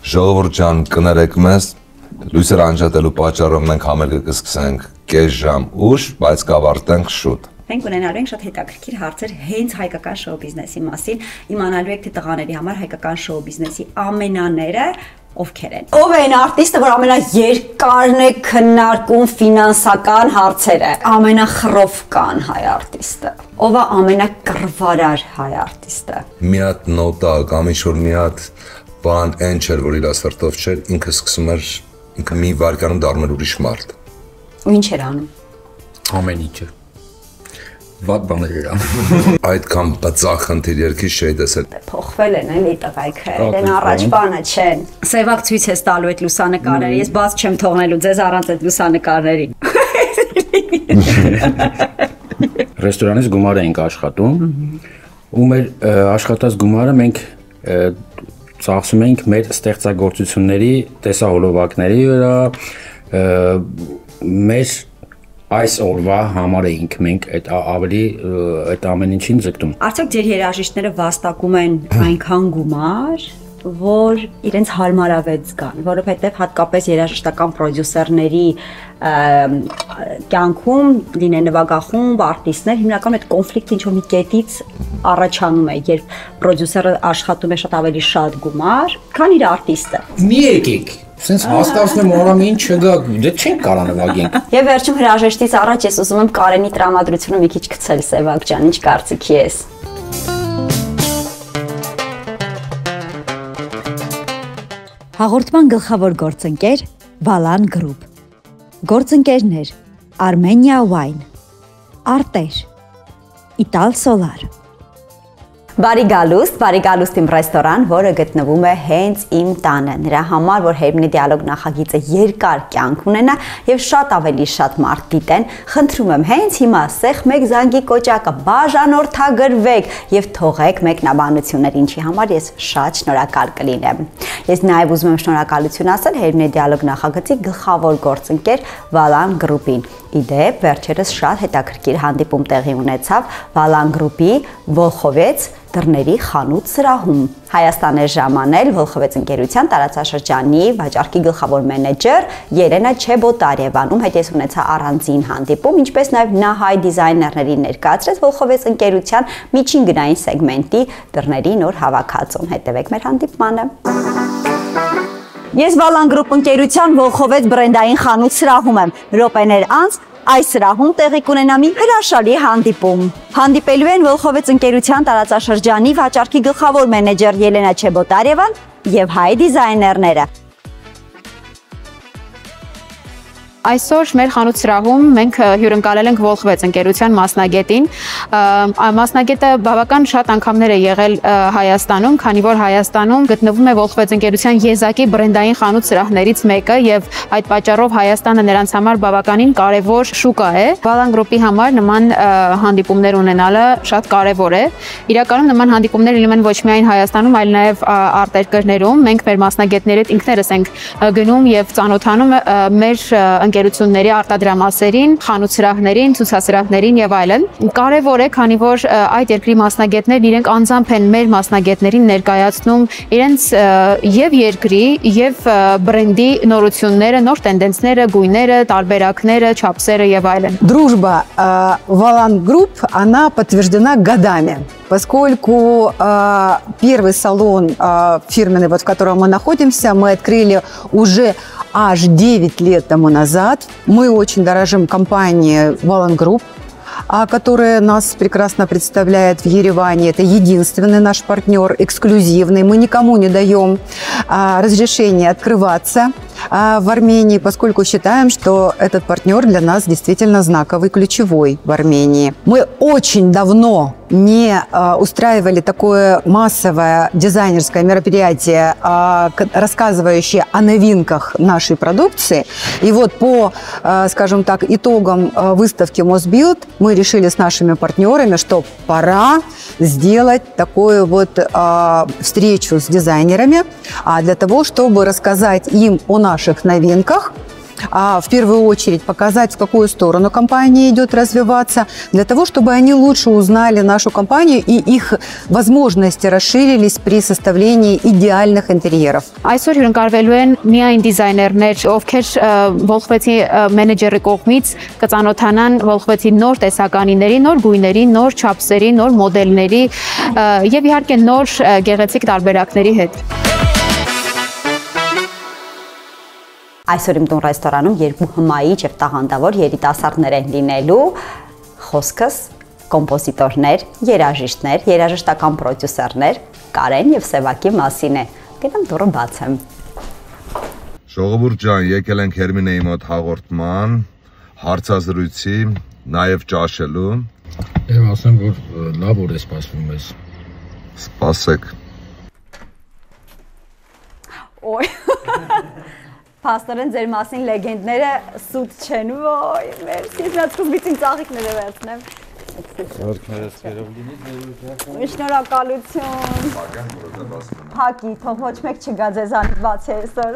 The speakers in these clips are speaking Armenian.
Ժողովուրդ ջան, կներեք մեզ, լույսեր անջատելու պատճառով մենք համերգը կսկսենք կես ժամ ուշ, բայց կավարտենք շուտ։ Մենք ունենալու ենք շատ հետաքրքիր հարցեր հենց հայկական շոու բիզնեսի մասին, իմանալու եք թե տղաների համար հայկական շոու բիզնեսի ամենաները ովքեր են։ Ով է այն արտիստը, որ ամենաերկարն է քննարկում ֆինանսական հարցերը, ամենախռովկան հայ արտիստը, ով է ամենակռվարար հայ արտիստը։ Մի հատ նոտա կամ ինչ-որ մի հատ բան այն չէր, որ իր ասարտով չէր, ինքը սկսում էր, ինքը մի վարկյանում դառնում էր ուրիշ մարդ։ Ու ինչ էր անում։ Ամեն ինչը։ Վատ բաներ էր անում։ Այդքան բծախ խնդիր երկի չէի տեսել։ Փոխվել են էլի տղայքը, իրեն առաջ բանը չեն։ Սևակ ցույց ես տալու այդ լուսանկարները, ես բաց չեմ թողնելու ձեզ առանց այդ լուսանկարների։ Ռեստորանից գումար էինք աշխատում, ու մեր աշխատած գումարը մենք ծախսում էինք մեր ստեղծագործությունների տեսահոլովակների վրա, մեր այս օրվա համար էինք մենք ավելի այդ ամեն ինչին ձգտում։ Արդյոք ձեր երաժիշտները վաստակում են այնքան գումար, որ իրենց հարմարավետ զգան, որովհետև հատկապես երաժշտական պրոդյուսերների կյանքում լինեն նվագախումբ, արտիստներ, հիմնականում այդ կոնֆլիկտը ինչ-որ մի կետից առաջանում է, երբ պրոդյուսերը աշխատում է շատ ավելի շատ գումար, քան իր արտիստը։ Մի եկեք, սենց հասկացնում եմ օրամ ինչ չգա, դե չենք կարա նվագենք։ Եվ վերջում հրաժեշտից առաջ ես ուզում եմ Կարենի տրամադրությունը մի քիչ գցել Սևակ ջան, ինչ կարծիքի ես։ Հաղորդման գլխավոր գործընկեր Վալան գրուպ, գործընկերներ Armenia Wine, Արտեր, Ital Solar։ Բարի գալուստ իմ ռեստորան, որը գտնվում է հենց իմ տանը, նրա համար, որ Հերմնի դիալոգ նախագիծը երկար կյանք ունենա եւ շատ ավելի շատ մարդ դիտեն, խնդրում եմ հենց հիմա սեղ մեկ զանգի կոճակը բաժանորդագրվեք եւ թողեք մեկնաբանություններ, ինչի համար ես շատ շնորհակալ կլինեմ։ Ես նաեւ ուզում եմ շնորհակալություն ասել Հերմնի դիալոգ նախագծի գլխավոր գործընկեր Վալան գրուպին։ Իդեպ վերջերս շատ հետաքրքիր հանդիպում տեղի ունեցավ Վալան գրուպի Վոլխովեց դռների խանութ սրահում։ Հայաստան է ժամանել Վոլխովեց ընկերության տարածաշրջանի վաճառքի գլխավոր մենեջեր Ելենա Չեբոտարևան, ում հետ ես ունեցա առանձին հանդիպում, ինչպես նաև նա հայ դիզայներներին ներկայացրեց Վոլխովեց ընկերության միջին գնային սեգմենտի դռների նոր հավաքածուն։ Հետևեք մեր հանդիպմանը։ Ես Վալան գրուպ ընկերության Վոլխովեց բրենդային խանութ սրահում եմ։ Րոպեներ անց այս սրահում տեղի կունենա մի հրաշալի հանդիպում։ Հանդիպելու են Վոլխովեց ընկերության տարածաշրջանի վաճառքի գլխավոր մենեջեր Ելենա Չեբոտարևան եւ հայ դիզայներները։ Այսօր մեր խանութ սրահում մենք հյուրընկալել ենք Վոլխովեց ընկերության մասնագետին։ Մասնագետը բավական շատ անգամներ է եղել Հայաստանում, քանի որ Հայաստանում գտնվում է Վոլխովեց ընկերության եզակի բրենդային խանութ սրահներից մեկը եւ այդ պատճառով Հայաստանը նրանց համար բավականին կարեւոր շուկա է։ Վալան գրուպի համար նման հանդիպումներ ունենալը շատ կարեւոր է։ Իրականում նման հանդիպումներ լինում են ոչ միայն Հայաստանում, այլ նաեւ արտերկրներում։ Մենք մեր մասնագետների հետ ինքներս ենք գնում եւ ծանոթանում մեր ընկերությունների արտադրամասերին, խանութ սրահներին, ցուցասրահներին եւ այլն։ Կարևոր է, քանի որ այդ երկրի մասնագետներն իրենք անձամբ են մեր մասնագետներին ներկայացնում իրենց եւ երկրի եւ բրենդի նորությունները, նոր տենդենսները, գույները, տարբերակները, չափսերը եւ այլն։ Дружба Валан Групп, она подтверждена годами, поскольку первый салон фирменный, вот в котором мы находимся, мы открыли уже аж 9 лет тому назад. Мы очень дорожим компанией Валан Групп, которая нас прекрасно представляет в Ереване. Это единственный наш партнер, эксклюзивный. Мы никому не даем разрешения открываться в Армении, поскольку считаем, что этот партнер для нас действительно знаковый, ключевой в Армении. Мы очень давно не устраивали такое массовое дизайнерское мероприятие, рассказывающее о новинках нашей продукции. И вот по, скажем так, итогам выставки Mosbuild мы решили с нашими партнерами, что пора сделать такую вот встречу с дизайнерами, для того, чтобы рассказать им о наших новинках в первую очередь показать, в какую сторону компания идет развиваться, для того, чтобы они лучше узнали нашу компанию и их возможности расширились при составлении идеальных интерьеров. Այսօր հյուրընկալվելու են միայն դիզայներներ, ովքեր ողջվեցի մենեջերի կողմից կծանոթանան ողջվեցի նոր տեսականիների, նոր գույների, նոր չափսերի, նոր մոդելների եւ իհարկե նոր գեղեցիկ տարբերակների հետ։ Այսօր իմ տուն ռեստորանում երկու հմայիչ եւ տաղանդավոր երիտասարդներ են լինելու, խոսքս կոմպոզիտորներ, երաժիշտներ, երաժշտական պրոդյուսերներ Կարեն եւ Սևակի մասին է։ Գնամ դուռը բացեմ։ Ժողովուրդ ջան, եկել ենք Հերմինեի մոտ հաղորդման, հարցազրույցի, նաեւ ճաշելու։ Եվ ասեմ, որ լավ օր է սպասվում ես։ Սպասեք։ Ոյ։ Պաստորեն ձեր մասին լեգենդները սուտ չեն, ոյ, մերսի, նա սկզբից իմ ծաղիկները վերցնեմ։ Շնորհքներս քերով լինի։ Շնորհակալություն։ Փակի, թող ոչ մեկ չգա ձեզանից բացի այսօր։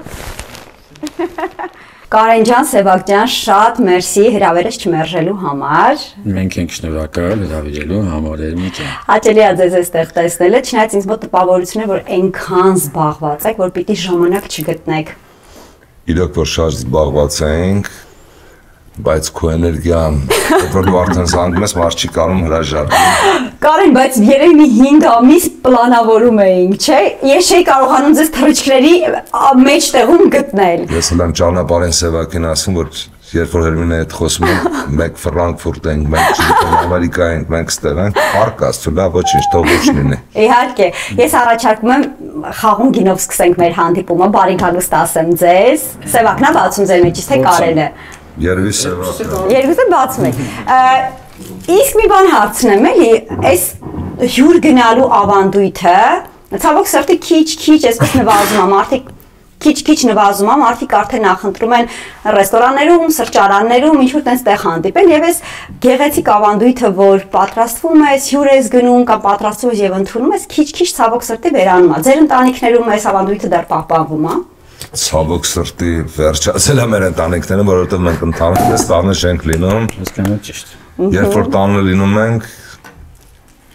Կարեն ջան, Սևակ ջան, շատ մերսի հրավերս չմերժելու համար։ Մենք ենք շնորհակալ հրավիրելու համար Էրմիկը։ Հաճելի է ձեզ այստեղ տեսնելը, չնայած ինձ մոտ տպավորություն է, որ այնքան զբաղված եք, որ պիտի ժամանակ չգտնեք։ Իրոք որ շատ զբաղված ենք, բայց քո էներգիան, որ դու արդեն զանգում ես, մարդ չի կարող հրաժարվել։ Կարեն, բայց երևի մի 5 ամիս պլանավորում էինք, չէ՞։ Ես չէի կարողանում ձեզ թռիչքների մեջտեղում գտնել։ Ես հենց ճանապարհին Սևակին ասում, որ երբ որ Հերմինեի հետ խոսում ենք, մենք Ֆրանկֆուրտ ենք, մենք չգիտեմ Ամերիկա ենք, մենք ստեղ ենք, փառք Աստծո, լավ ոչինչ, թող ոչ լինի։ Իհարկե, ես առաջարկում եմ խաղուն գինով սկսենք մեր հանդիպումը, բարի գալուստ ասեմ ձեզ։ Սևակն է բացում ձեր մեջից, թե Կարենը։ Երևի Սևակն։ Երկուսը բացում եք։ Իսկ մի բան հարցնեմ, էլի, այս հյուր գնալու ավանդույթը, ցավոք սրտի քիչ այսպես նվազում է, մարդիկ քիչ նվազում է, մարդիկ արդեն նախընտրում են ռեստորաններում, սրճարաններում, ինչ-որ տենց տեղ հանդիպել եւ այս գեղեցիկ ավանդույթը, որ պատրաստվում ես, հյուր ես գնում կամ պատրաստում ես եւ ընդունում ես, քիչ ցավոք սրտի վերանում է։ Ձեր ընտանիքներում այս ավանդույթը դեռ պահպանվում է։ Ցավոք սրտի վերջացել է մեր ընտանիքները, որովհետեւ մենք ընդհանրապես տանը չենք լինում։ Հասկանալ ճիշտ։ Երբ որ տանը լինում ենք,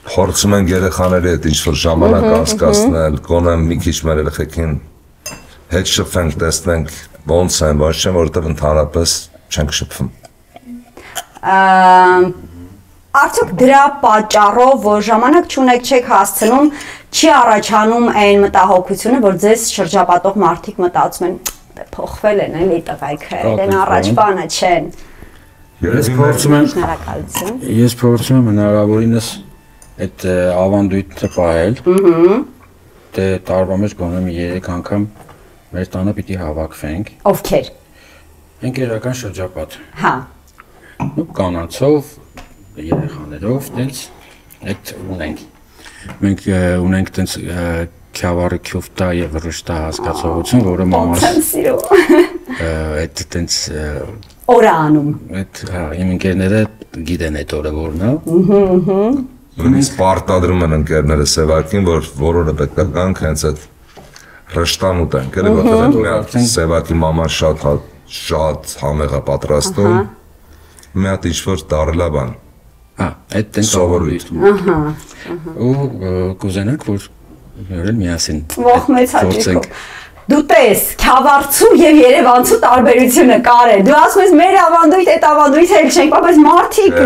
փորձում ենք երեխաների հետ ինչ-որ ժամանակ անցկացնել, գոնե մի քիչ մեր երեխեքին հետ շփվենք, տեսնենք ոնց են, ոչ թե որովհետև ընդհանրապես չենք շփվում։ Արդյոք դրա պատճառով, որ ժամանակ չունեք, չեք հասցնում, չի առաջանում այն մտահոգությունը, որ ձեզ շրջապատող մարդիկ մտածում են, փոխվել են էլի տղայքը, դեն առաջվանը չեն։ Ես փորձում եմ հնարավորինս այդ ավանդույթը պահել։ Դե տարվա մեջ գոնե մի 3 անգամ մեր տանը պիտի հավաքվենք։ Ովքեր։ Ընկերական շրջապատ։ Հա։ Ու կանանցով, երեխաներով, տենց այդ ունենք։ Մենք ունենք տենց քյավարը քյուֆտա եւ ռշտա հասկացողություն, որը մամաս այդ տենց օրը անում։ Այդ իմ ընկերները գիտեն այդ օրը որն է։ Նույնիսկ պարտադրում են ընկերները Սևակին, որ որորը պետք է գանք հենց այդ ռշտան ուտենք, էլի որտեղ Սևակի մաման շատ համեղ է պատրաստում։ Մի հատ ինչ-որ դարելա բան։ Հա, այդ տենց սովորույթ։ Ու կուզենանք, որ նորել միասին։ Ող մեծ հաճույքով։ Դու տես, Քյավառցու եւ Երևանցու տարբերությունը Կարեն։ Դու ասում ես մեր ավանդույթ, այդ ավանդույթը էլ չենք, բայց մարդիկ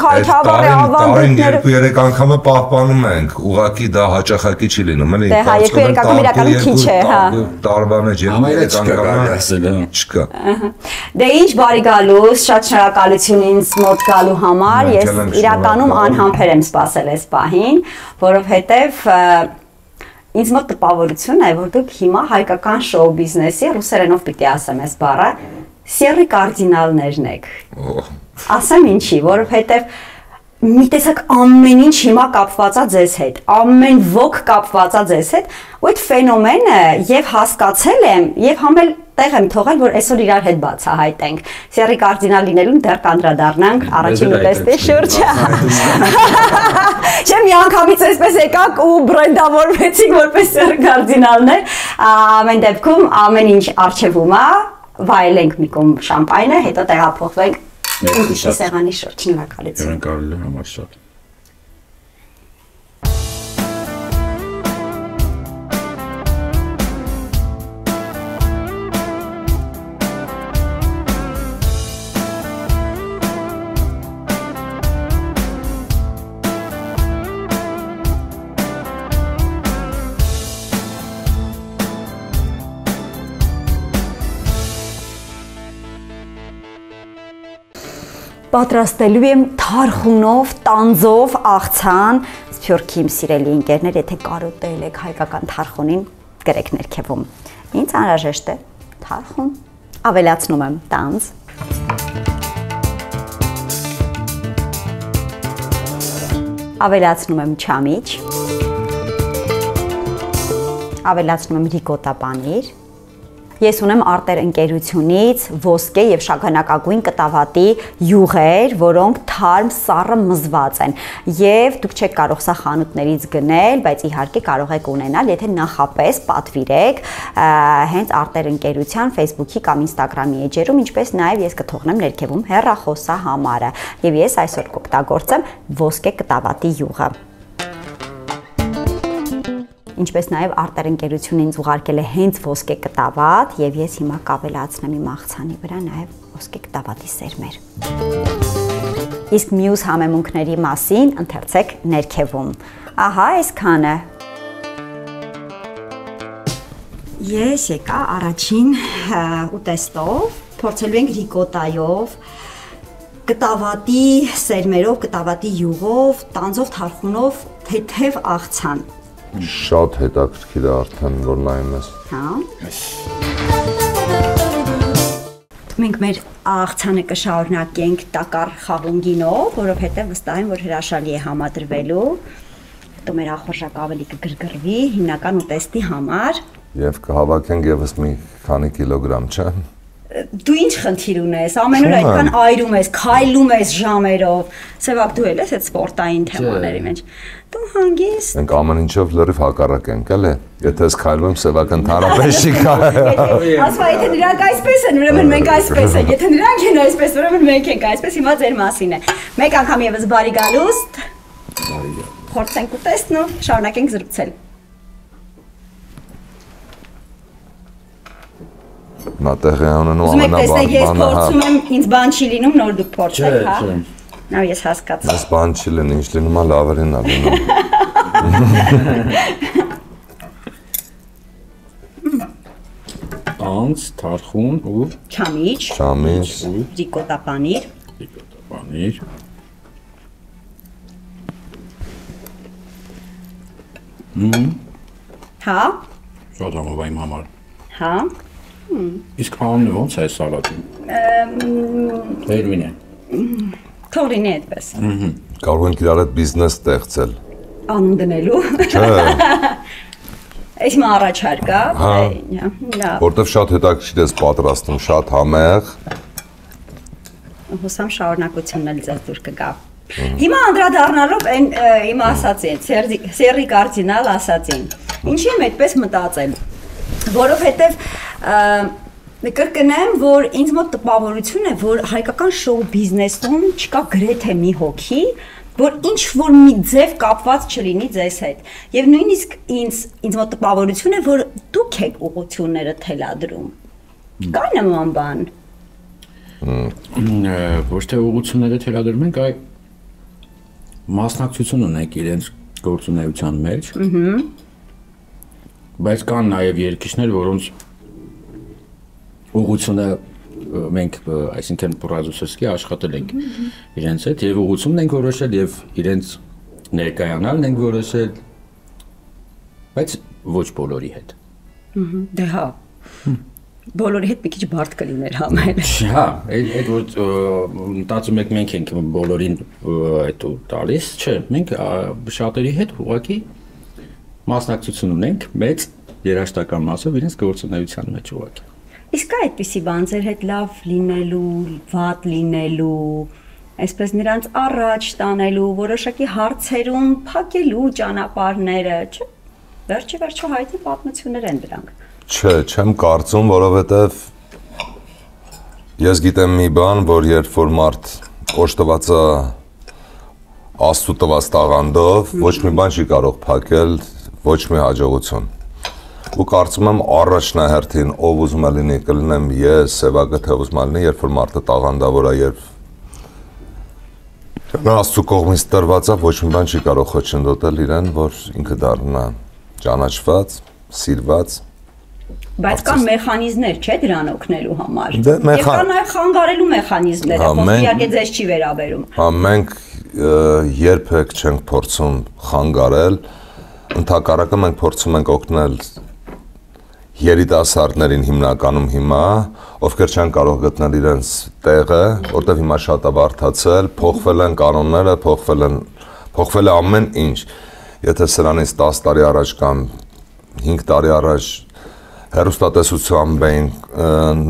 Քյավառի ավանդույթները 2-3 անգամը պահպանում ենք, ուղղակի դա հաճախակի չի լինում, էլի։ Դե հա, 2-3 անգամ իրականում քիչ է, հա։ Տարվա մեջ 2-3 անգամ չկա։ Դե ինչ բարի գալուս, շատ շնորհակալություն ինձ մոտ գալու համար։ Ես իրականում անհամբեր եմ սպասել այս պահին, որովհետեւ ինձ մոտ տպավորություն է, որ դուք հիմա հայկական շոու բիզնեսի, ռուսերենով պիտի ասեմ այս բառը, սերի կարդինալներն եք։ Ասեմ ինչի, որովհետև մի տեսակ ամեն ինչ հիմա կապված է ձեզ հետ, ամեն ոք կապված է ձեզ հետ, ու այդ ֆենոմենը եւ հասկացել եմ, եւ համել տեղ եմ թողել, որ այսօր իրար հետ բացահայտենք։ Սերի կարդինալ լինելուն դեռ կանդրադառնանք առաջին ուտեստի շուրջը։ Չէ, մի անգամից այսպես եկաք ու բրենդավորվեցիք որպես սերի կարդինալներ, ամեն դեպքում ամեն ինչ արժևում է, վայելենք մի կողմ շամպայնը, հետո տեղափոխվենք ուրիշի սեղանի շուրջ։ Շնորհակալություն։ Հյուրընկալելու համար շատ։ Պատրաստելու եմ թարխունով, տանձով աղցան, սփյուռքի իմ սիրելի ընկերներ, եթե կարոտել եք հայկական թարխունին, գրեք ներքևում։ Ինձ անհրաժեշտ է թարխուն, ավելացնում եմ տանձ, ավելացնում եմ չամիչ, ավելացնում եմ ռիկոտա պանիր։ Ես ունեմ արտեր ընկերությունից ոսկե եւ շագանակագույն կտավատի յուղեր, որոնք թարմ սառը մզված են։ Եվ դուք չեք կարող սա խանութներից գնել, բայց իհարկե կարող եք ունենալ, եթե նախապես պատվիրեք հենց արտեր ընկերության Facebook-ի կամ Instagram-ի էջերում, ինչպես նաեւ ես կթողնեմ ներքևում հեռախոսահամարը։ Եվ ես այսօր կօգտագործեմ ոսկե կտավատի յուղը։ Ինչպես նաև արտեր ընկերությունն ինձ ուղարկել է հենց ոսկե կտավատ եւ ես հիմա կավելացնեմ իմ աղցանի վրա նաև ոսկե կտավատի սերմեր։ Իսկ մյուս համեմունքների մասին ընթերցեք ներքևում։ Ահա այսքանը։ Ես եկա առաջին ուտեստով, փորձելու ենք ռիկոտայով, կտավատի սերմերով, կտավատի յուղով, տանձով, թարխունով, թեթև աղցան։ Շատ հետաքրքիր է արդեն, որ նայում ես։ Հա։ Մենք մեր աղցանը կշարունակենք տակառ խաղունգինով, որովհետև վստահ եմ, որ հրաշալի է համադրվելու։ Հետո մեր ախորժակը ավելի կգրգռվի հիմնական ուտեստի համար։ Եվ կհավաքենք եւս մի քանի կիլոգրամ, չէ՞։ Դու ինչ խնդիր ունես, ամեն օր այդքան այրում ես, քայլում ես ժամերով։ Սևակ դու էլ ես այդ սպորտային թեմաների մեջ։ Դու հանգիստ։ Մենք ամեն ինչով լրիվ հակառակ ենք, էլի։ Եթե ես քայլում եմ, Սևակ ընդհանրապես չի քայլում։ Ասա, եթե նրանք այսպես են, ուրեմն մենք այսպես ենք։ Եթե նրանք են այսպես, ուրեմն մենք ենք այսպես։ Հիմա ձեր մասին է։ Մեկ անգամ եւս բարի գալուստ։ Փորձենք ուտեստն ու շարունակենք զրուցել։ Նա տեղյանում ամենաբարձրը։ Ուզում եք տեսնեք, ես փորձում եմ, ինձ բան չի լինում, նոր դուք փորձեք, հա։ Նավ ես հասկացա։ Ես բան չի լինի, ինչ լինում է լավերին է լինում։ Տանձ, թարխուն ու չամիչ, ռիկոտա պանիր։ Հա։ Շատ համով իմ համար։ Հա։ Իսկ հանունը ո՞նց է սալատին։ Թերվին է։ Թող լինի այդպես։ Կարող ենք իրար հետ բիզնես ստեղծել։ Անուն դնելու։ Չէ։ Այս մա առաջարկ է։ Հա։ Որտեվ շատ հետաքրքիր ես պատրաստում, շատ համեղ։ Հուսամ շարունակությունն էլ ձեզ դուր կգա։ Հիմա անդրադառնալով այն իմ ասածին, Սերի կարդինալ ասածին։ Ինչի՞ եմ այդպես մտածել։ Որովհետև կրկնեմ, որ ինձ մոտ տպավորություն է, որ հայկական շոու բիզնեսում չկա գրեթե մի հոգի, որ ինչ որ մի ձև կապված չլինի ձեզ հետ։ Եվ նույնիսկ ինձ մոտ տպավորություն է, որ դուք եք ուղղությունները թելադրում։ Կա նման բան։ Ոչ թե ուղղությունները թելադրում ենք, այլ մասնակցություն ունենք իրենց գործունեության մեջ։ Բայց կան նաև երկիշներ, որոնց ուղղությունը մենք, այսինքն պրոդյուսերսկի աշխատել ենք իրենց հետ եւ ուղղությունն ենք որոշել եւ իրենց ներկայանալն ենք որոշել, բայց ոչ բոլորի հետ։ Դե հա։ Բոլորի հետ մի քիչ բարդ կլիներ համել։ Հա, այդ որ մտածում եք մենք ենք բոլորին այդ տալիս, չէ, մենք շատերի հետ ուղղակի մասնակցություն ունենք մեծ երաժշտական մասով իրենց գործունեության մեջ ուղղակի։ Իսկ այդպիսի բան ձեր հետ լավ լինելու, վատ լինելու, այսպես նրանց առաջ տանելու, որոշակի հարցերում փակելու ճանապարհները, չէ՞։ Վերջի վերջո հայտնի պատմություններ են դրանք։ Չէ, չեմ կարծում, որովհետև Ես գիտեմ մի բան, որ երբ որ մարդ օժտված է Աստծո տված տաղանդով, ոչ մի բան չի կարող փակել, ոչ մի հաջողություն։ Ու կարծում եմ առաջնահերթին ով ուզում է լինի, կլինեմ ես, Սևակը թե ուզում է լինի, երբ որ մարդը տաղանդավոր է, երբ Աստծո կողմից տրված է, ոչ մի բան չի կարող խոչընդոտել իրեն, որ ինքը դառնա ճանաչված, սիրված։ Բայց կան մեխանիզմներ, չէ՞ դրան օգնելու համար։ Եվ կան նաև խանգարելու մեխանիզմները, որ իհարկե ձեզ չի վերաբերում։ Մենք երբեք չենք փորձում խանգարել, ընդհակառակը մենք փորձում ենք օգնել երիտասարդներին հիմնականում հիմա, ովքեր չեն կարող գտնել իրենց տեղը, որտեղ հիմա շատ է բարդացել, փոխվել են կանոնները, փոխվել է ամեն ինչ։ Եթե սրանից 10 տարի առաջ կամ 5 տարի առաջ հեռուստատեսությամբ էին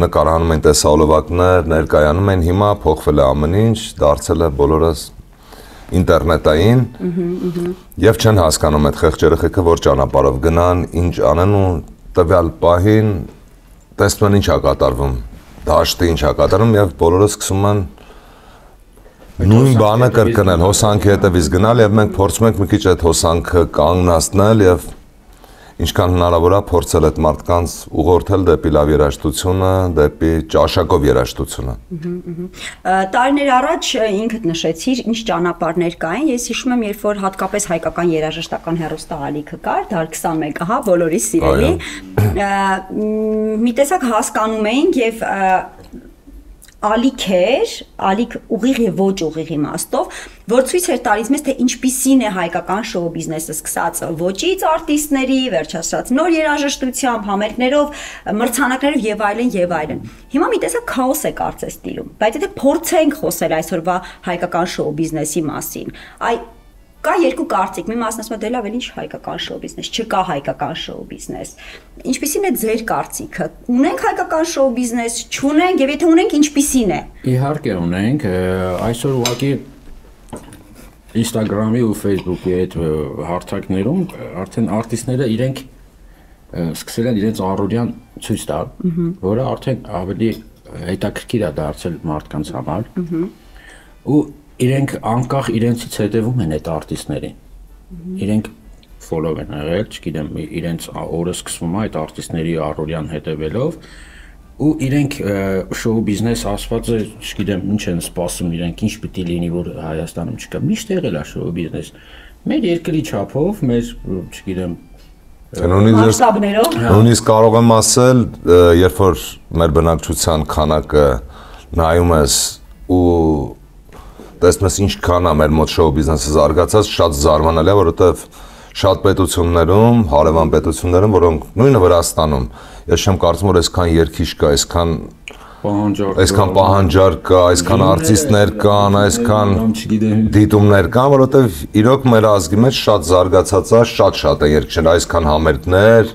նկարահանում են տեսահոլովակներ, ներկայանում են, հիմա փոխվել է ամեն ինչ, դարձել է բոլորս ինտերնետային եւ չեն հասկանում այդ խեղճ երեխեքը որ ճանապարհով գնան, ինչ անեն ու տվյալ պահին տեսնում են ինչ է կատարվում, դաշտը ինչ է կատարվում եւ բոլորը սկսում են նույն բանը կրկնել, հոսանքի հետևից գնալ եւ մենք փորձում ենք մի քիչ այդ հոսանքը կանգնացնել եւ ինչքան հնարավոր է փորձել այդ մարդկանց ուղղորդել դեպի լավ երաժշտությունը, դեպի ճաշակով երաժշտությունը։ Տարիներ առաջ ինքդ նշեցիր, ինչ ճանապարհներ կային, ես հիշում եմ, երբ որ հատկապես հայկական երաժշտական հեռուստաալիքը կար, դար 21, ահա, բոլորի սիրելի, մի տեսակ հասկանում էինք եւ ալիք ուղիղ եւ ոչ ուղիղ իմաստով, որ ցույց էր տալիս մեզ թե ինչպիսին է հայկական շոու բիզնեսը, սկսած ոճից արտիստների, վերջացրած նոր երաժշտությամբ, համերգներով, մրցանակներով եւ այլն եւ այլն։ Հիմա մի տեսակ քաոս է կարծես տիրում, բայց եթե փորձենք խոսել այսօրվա հայկական շոու բիզնեսի մասին, կա երկու կարծիք, մի մասն ասում է դե լավ, ինչ հայկական շոու բիզնես, չկա հայկական շոու բիզնես։ Ինչպիսին է ձեր կարծիքը։ Ունենք հայկական շոու բիզնես, չունենք, եւ եթե ունենք, ինչպիսին է։ Իհարկե ունենք, այսօր ուղղակի Instagram-ի ու Facebook-ի այդ հարթակներում արդեն արտիստները իրենք սկսել են իրենց առօրյան ցույց տալ, որը արդեն ավելի հետաքրքիր է դարձել մարդկանց համար։ Ու իրենք անկախ իրենցից հետևում են այդ արտիստներին։ Իրենք follow են եղել, չգիտեմ, իրենց օրը սկսվում է այդ արտիստների առօրյան հետևելով ու իրենք շոու բիզնես ասված է, չգիտեմ, ինչ են սպասում իրենք, ինչ պիտի լինի, որ Հայաստանում չկա։ Միշտ եղել է շոու բիզնես։ Մեր երկրի չափով, մեր, չգիտեմ, նույնիսկ կարող եմ ասել, երբ որ մեր բնակչության քանակը նայում ես ու տեսնում ես ինչքան է մեր մոտ շոու բիզնեսը զարգացած, շատ զարմանալի է, որովհետև շատ պետություններում, հարևան պետություններում, որոնք նույնը Վրաստանում, ես չեմ կարծում, որ այսքան երգիչ կա, այսքան պահանջարկ կա, այսքան արտիստներ կան, այսքան դիտումներ կան, որովհետև իրոք մեր ազգի մեջ շատ զարգացած է, շատ է երգիչներ, այսքան համերգներ,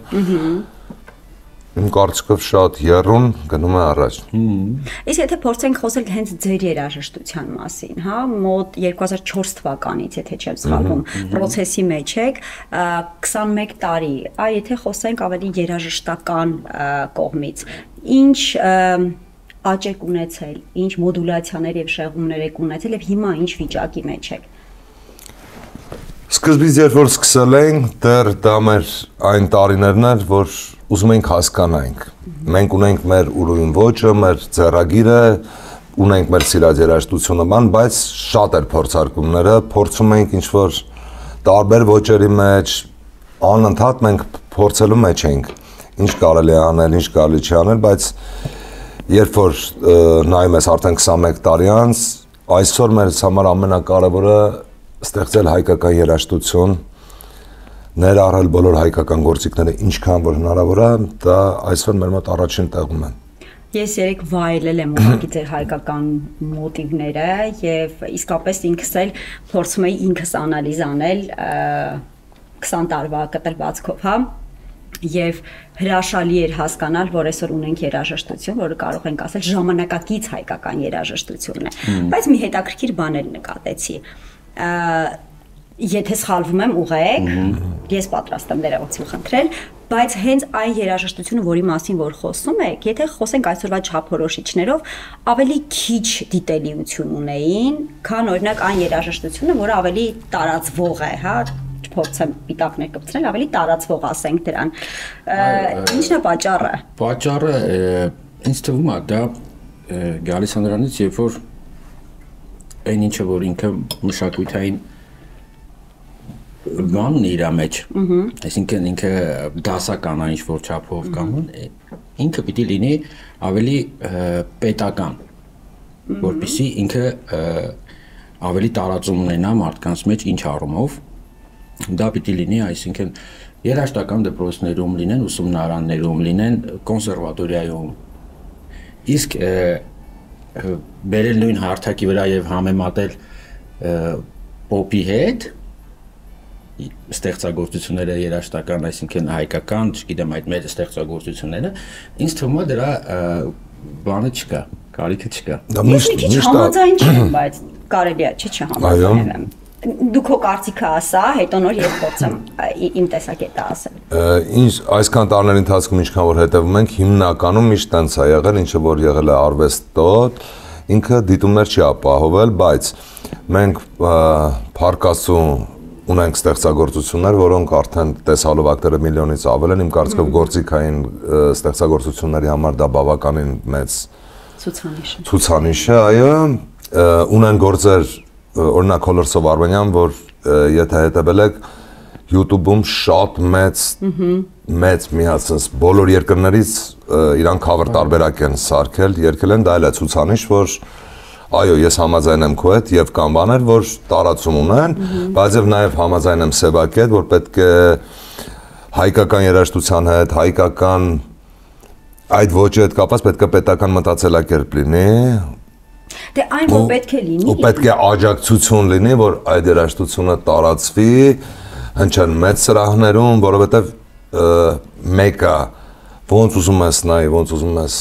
իմ կարծիքով շատ եռուն գնում է առաջ։ Իսկ եթե փորձենք խոսել հենց ձեր երաժշտության մասին, հա, մոտ 2004 թվականից, եթե չեմ սխալվում, process-ի մեջ եք, 21 տարի, եթե խոսենք ավելի երաժշտական կողմից, ինչ աճ եք ունեցել, ինչ մոդուլյացիաներ եւ շեղումներ եք ունեցել եւ հիմա ինչ վիճակի մեջ եք։ Սկզբից երբ որ սկսել ենք, դեռ դա մեր այն տարիներն էր, որ ուզում ենք հասկանանք։ Մենք ունենք մեր ուրույն ոճը, մեր ձեռագիրը, ունենք մեր սիրած երաժշտությունը, բայց շատ էր փորձարկումները, փորձում ենք ինչ-որ տարբեր ոճերի մեջ, անընդհատ մենք փորձելու մեջ ենք, ինչ կարելի է անել, ինչ կարելի չի անել, բայց երբ որ նայում ես արդեն 21 տարի անց, այսօր մեր համար ամենակարևորը ստեղծել հայկական երաժշտություն, ներառել բոլոր հայկական գործիքները, ինչքան որ հնարավոր է, դա այսօր մեր մոտ առաջին տեղում են։ Ես երեք վայելել եմ ուղղակի ձեր հայկական մոտիվները եւ իսկապես ինքս էլ փորձում էի ինքս անալիզ անել 20 տարվա կտրվածքով, հա, եւ հրաշալի էր հասկանալ, որ այսօր ունենք երաժշտություն, որը կարող ենք ասել ժամանակակից հայկական երաժշտությունն է, բայց մի հետաքրքիր բան էլ նկատեցի։ Եթե սխալվում եմ, ուղղեք, ես պատրաստ եմ ներողություն խնդրել, բայց հենց այն երաժշտությունը, որի մասին որ խոսում եք, եթե խոսենք այսօրվա չափորոշիչներով, ավելի քիչ դիտելիություն ունեին, քան օրինակ այն երաժշտությունը, որը ավելի տարածվող է, հա, չփորձեմ պիտակներ կպցնել, ավելի տարածվող ասենք դրան։ Ինչն է պատճառը։ Պատճառը ինձ թվում է դա գալիս է նրանից, երբ որ այն ինչը որ ինքը մշակութային բանն իր մեջ, այսինքն ինքը դասական այն ինչ որ չափով կամ ինքը պիտի լինի ավելի պետական, որպեսզի ինքը ավելի տարածում ունենա մարդկանց մեջ ինչ առումով, դա պիտի լինի, այսինքն երաժշտական դպրոցներում լինեն, ուսումնարաններում լինեն, կոնսերվատորիայում, իսկ բերել նույն հարթակի վրա եւ համեմատել պոպի հետ ստեղծագործությունները երաժշտական, այսինքն հայկական, չգիտեմ այդ մեր ստեղծագործությունները, ինձ թվում է դրա բանը չկա, կարիքը չկա։ Միշտ համաձայն չեմ, բայց կարելի է չհամաձայնեմ։ Դու քո կարծիքը ասա, հետո նոր ես փորձեմ իմ տեսակետը ասել։ Ինչ այսքան տարիների ընթացքում ինչքան որ հետևում ենք, հիմնականում միշտ տենց է եղել, ինչը որ եղել է արվեստոտ, ինքը դիտումներ չի ապահովել, բայց մենք փառկասու ունենք ստեղծագործություններ, որոնք արդեն տեսահոլովակները միլիոնից ավել են, իմ կարծիքով գործիքային ստեղծագործությունների համար դա բավականին մեծ ցուցանիշ է, այո, ունեն գործեր, օրինակ Colors of Armenian, որ եթե հետևել եք YouTube-ում շատ մեծ միացած բոլոր երկրներից իրան cover տարբերակ են սարքել, երգել են, դա էլ է ցուցանիշ, որ այո, ես համաձայն եմ քո հետ եւ կան բաներ, որ տարածում ունեն, բայց եւ նաեւ համաձայն եմ Սևակի հետ, որ պետք է հայկական երաժշտության հետ, հայկական այդ ոճի հետ կապված պետք է պետական մտածելակերպ լինի։ Դե այն որ պետք է լինի։ Ու պետք է աջակցություն լինի, որ այդ երաժշտությունը տարածվի, հնչեն մեծ սրահներում, որովհետեւ մեկը ոնց ուզում ես նայ, ոնց ուզում ես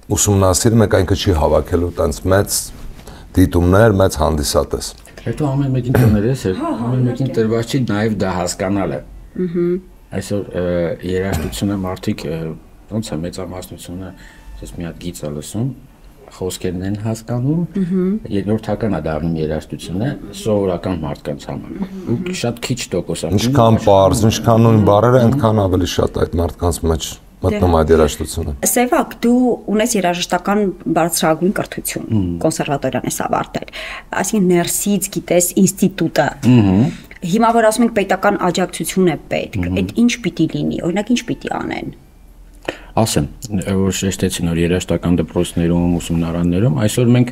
ուսումնասիրի, մեկ այնքը չի հավաքելու տենց մեծ դիտումներ, մեծ հանդիսատես։ Հետո ամեն մեկին տներես է, ամեն մեկին տրված չի նաև դա հասկանալը։ Այսօր երաժշտությունը մարդիկ ոնց է մեծամասնությունը, ես մի հատ գիծ եմ լսում, խոսքերն են հասկանում, երկրորդական է դառնում երաժշտությունը սովորական մարդկանց համար։ Ու շատ քիչ տոկոս է։ Ինչքան պարզ, ինչքան նույն բառերը, այնքան ավելի շատ այդ մարդկանց մեջ մտնում այդ երաժշտությունը։ Սևակ, դու ունես երաժշտական բարձրագույն կրթություն, կոնսերվատորիան ես ավարտել, այսինքն ներսից գիտես ինստիտուտը։ Հիմա որ ասում ենք պետական աջակցություն է պետք, այդ ինչ պիտի լինի, օրինակ ինչ պիտի անեն։ Ասեմ, որ շեշտեցին որ երաժշտական դպրոցներում, ուսումնարաններում, այսօր մենք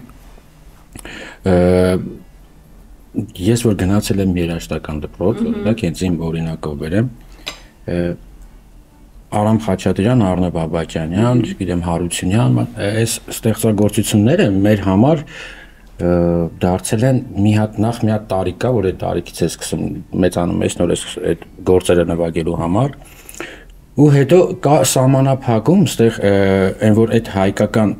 ես որ գնացել եմ երաժշտական դպրոց, օրինակ հենց իմ օրինակով բերեմ, Արամ Խաչատրյան, Արնո Բաբաջանյան, չգիտեմ Հարությունյան, այս ստեղծագործությունները մեր համար դարձել են մի հատ մի հատ տարիքա, որ այդ տարիքից է սկսում մեծանում ես նոր այդ գործերը նվագելու համար, ու հետո կա սահմանափակում, այստեղ այն որ այդ հայկական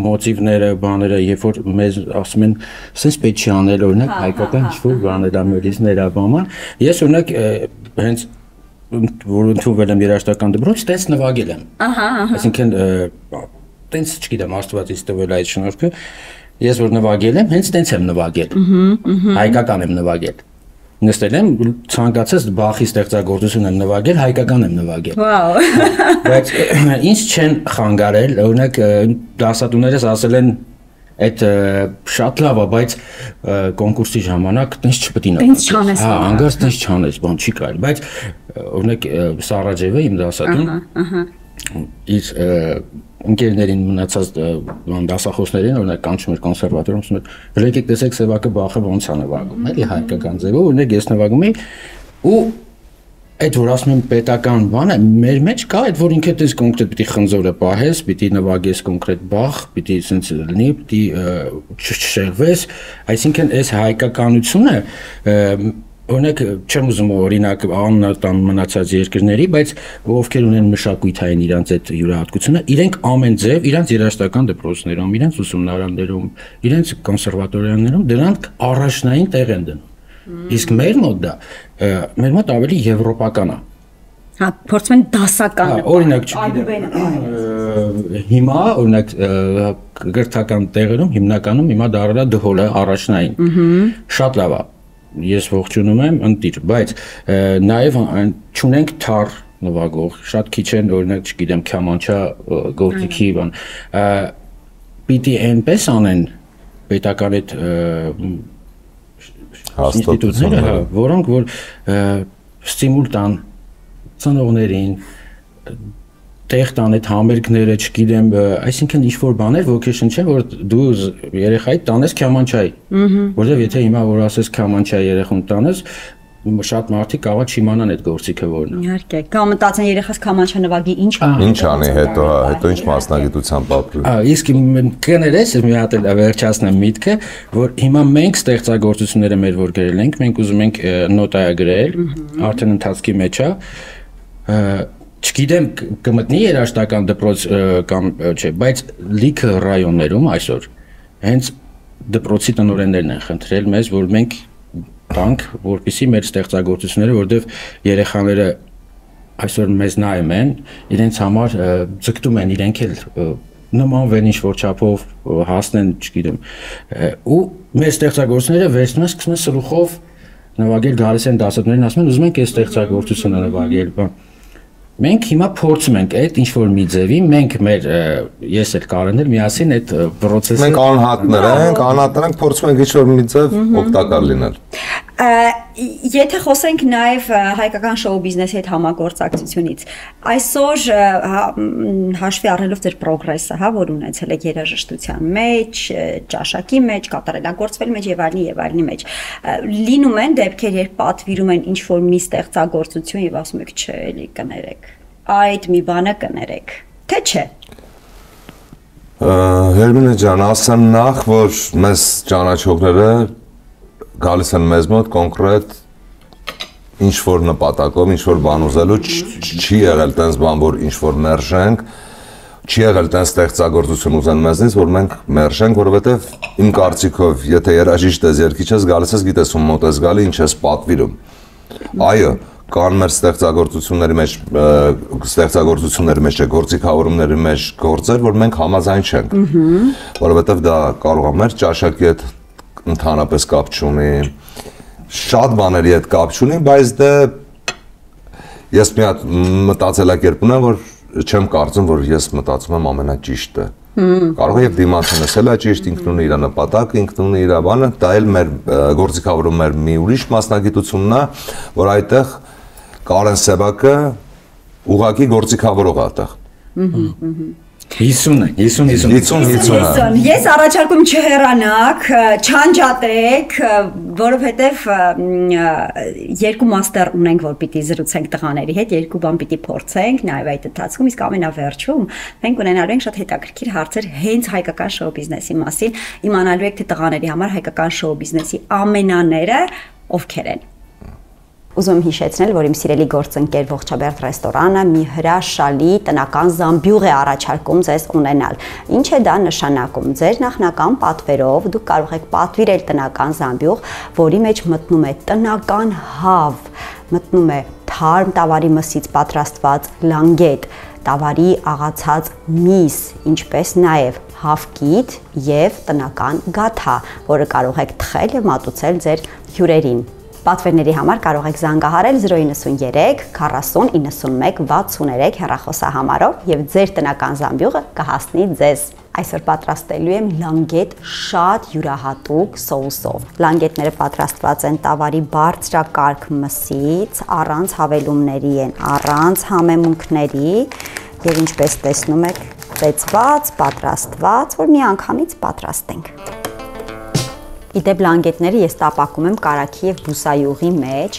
մոտիվները, բաները, երբ որ մեզ ասում են, sense պետք չի անել, օրինակ հայկական ինչ-որ բաներ, ամերիկներ, բաման, ես օրինակ հենց որ ընդունվել եմ երաժշտական դպրոց, տենց նվագել եմ։ Այսինքն տենց չգիտեմ, Աստված ինձ տվել այդ շնորհքը, ես որ նվագել եմ, հենց տենց եմ նվագել։ Հայկական եմ նվագել։ Նստել եմ, ցանկացած Բախի ստեղծագործություն եմ նվագել, հայկական եմ նվագել։ Վաու։ Բայց ինձ չեն խանգարել, օրինակ դասատուներս ասել են այդ շատ լավ է, բայց կոնկուրսի ժամանակ տենց չպետք է տենց չանես։ Հա, անգամ տենց չանես, բան չի կարելի, բայց օրինակ Սարաջևը իմ դասատուն, իր ընկերներին մնացած դասախոսներին, օրինակ կանչում էր կոնսերվատորում, ասում էր, եկեք տեսեք Սևակը Բախը ոնց է նվագում, էլի հայկական ձևով, օրինակ ես նվագում էի ու այդ որ ասում եմ պետական բանը, մեր մեջ կա այդ որ ինքը դες կոնկրետ պիտի խնձորը պահես, պիտի նվագես կոնկրետ բախ, պիտի սենց լինի, պիտի չշեղվես, այսինքն այս հայկականությունը օրինակ չեմ ուզում օրինակ անունը տամ մնացած երկրների, բայց ովքեր ունեն մշակույթային իրանց այդ յուրահատկությունը, իրենք ամեն ձև, իրանց երաժշտական դպրոցներում, իրանց ուսումնարաններում, իրանց կոնսերվատորիաներում դրանք առաջնային տեղ են դնում։ Իսկ մեր մոտ ավելի եվրոպական է։ Հա, փորձում են դասական։ Օրինակ, չգիտեմ, հիմա օրինակ գրթական տեղերում հիմնականում հիմա դարել է դհոլը առաջնային։ Շատ լավ է։ Ես ողջունում եմ ընտիր, բայց նաև չունենք թար նվագող, շատ քիչ են օրինակ, չգիտեմ, քամանչա գործիքի բան։ Պիտի այնպես անեն պետական այդ ինստիտուտները, որոնք որ ստիմուլ տան ծնողներին, տեղ տան այդ համերգները, չգիտեմ, այսինքն ինչ-որ բաներ ոգեշնչեն, որ դու երեխայիդ տանես քամանչայի, որովհետև եթե հիմա որ ասես քամանչայի երեխուն տանես, շատ մարդիկ կարող չիմանան այդ գործիքը որն է։ Իհարկե, կամ մտածեն երեխաս քամանչա նվագի ինչ անի, հետո ինչ մասնագիտությամբ ապրի։ Իսկ կներես, մի հատ էլ վերջացնեմ միտքը, որ հիմա մենք ստեղծագործությունները մեր որ գրել ենք, մենք ուզում ենք նոտայա գրել, արդեն ընթացքի մեջ է, չգիտեմ կմտնի երաժշտական դպրոց կամ չէ, բայց լիքը ռայոններում այսօր հենց դպրոցի տնօրեններն են խնդրել մեզ, որ մենք տանք, որպեսզի մեր ստեղծագործությունները, որովհետև երեխաները այսօր մեզ նայում են, իրենց համար ձգտում են իրենք էլ նմանվեն ինչ-որ չափով հասնեն, չգիտեմ, ու մեր ստեղծագործությունները վերցնում են, սկսում են սլուխով նվագել, գալիս են դասատուներին, ասում են ուզում ենք այս ստեղծագործությունը նվագել, Մենք հիմա փորձում ենք այդ ինչ-որ մի ձևի, մենք ես էլ Կարենն միասին այդ process-ը մենք անհատներ ենք, փորձում ենք ինչ-որ մի ձև օգտակար լինել։ Եթե խոսենք նաև հայկական շոու բիզնեսի հետ համագործակցությունից, այսօր հաշվի առնելով ձեր պրոգրեսը, հա, որ ունեցել եք երաժշտության մեջ, ճաշակի մեջ, կատարելագործվել մեջ եւ այլնի մեջ, լինում են դեպքեր, երբ պատվիրում են ինչ-որ մի ստեղծագործություն եւ ասում եք, չէ, էլի կներեք, այդ մի բանը կներեք, թե չէ։ Հերմինե ջան, ասեմ նախ, որ մեզ ճանաչողները գալիս են մեզ մոտ կոնկրետ ինչ-որ նպատակով, ինչ-որ բան ուզելու, չի եղել տենց բան, որ ինչ-որ մերժենք, չի եղել տենց ստեղծագործություն ուզեն մեզնից, որ մենք մերժենք, որովհետև իմ կարծիքով, եթե երաժիշտ ես, երգիչ ես, գալիս ես, գիտես ում մոտ ես գալի, ինչ ես պատվիրում։ Այո, կան մեր ստեղծագործությունների մեջ, գործիքավորումների մեջ գործեր, որ մենք համաձայն չենք, որովհետև դա կարող է մեր ճաշակի հետ ընդհանրապես կապ չունի, շատ բաների հետ կապ չունի, բայց դե ես մի հատ մտածելակերպ ունեմ, որ չեմ կարծում, որ ես մտածում եմ ամենաճիշտը։ Կարող է եւ դիմացինս էլ է ճիշտ, ինքն ունի իր նպատակը, ինքն ունի իր բանը, դա էլ մեր գործիքավորում մեր մի ուրիշ մասնագիտությունն է, որ այդտեղ Կարեն Սեբակը ուղղակի գործիքավորող է այդտեղ։ 50 Ես առաջարկում չհեռանաք, չանջատեք, որովհետև երկու մաստեր ունենք, որ պիտի զրուցենք տղաների հետ, երկու բան պիտի փորձենք, նաև այդ ընթացքում, իսկ ամենավերջում մենք ունենալու ենք շատ հետաքրքիր հարցեր հենց հայկական շոու բիզնեսի մասին, իմանալու եք թե տղաների համար հայկական շոու բիզնեսի ամենաները ովքեր են։ Ուզում եմ հիշեցնել, որ իմ սիրելի գործընկեր Ողջաբերդ ռեստորանը մի հրաշալի տնական զամբյուղ է առաջարկում ձեզ ունենալ։ Ինչ է դա նշանակում։ Ձեր նախնական պատվերով դուք կարող եք պատվիրել տնական զամբյուղ, որի մեջ մտնում է տնական հավ, մտնում է թարմ տավարի մսից պատրաստված լանգետ, տավարի աղացած միս, ինչպես նաև հավկիթ եւ տնական գաթա, որը կարող եք թխել եւ մատուցել ձեր հյուրերին։ Պատվերների համար կարող եք զանգահարել 093 40 91 63 հեռախոսահամարով եւ ձեր տնական զամբյուղը կհասնի ձեզ։ Այսօր պատրաստելու եմ լանգետ շատ յուրահատուկ սոուսով։ Լանգետները պատրաստված են տավարի բարձրակարգ մսից, առանց հավելումների են, առանց համեմունքների եւ ինչպես տեսնում եք, ծեծված, պատրաստված, որ մի անգամից պատրաստենք։ Իդեպ լանգետները ես տապակում եմ կարագի եւ բուսայուղի մեջ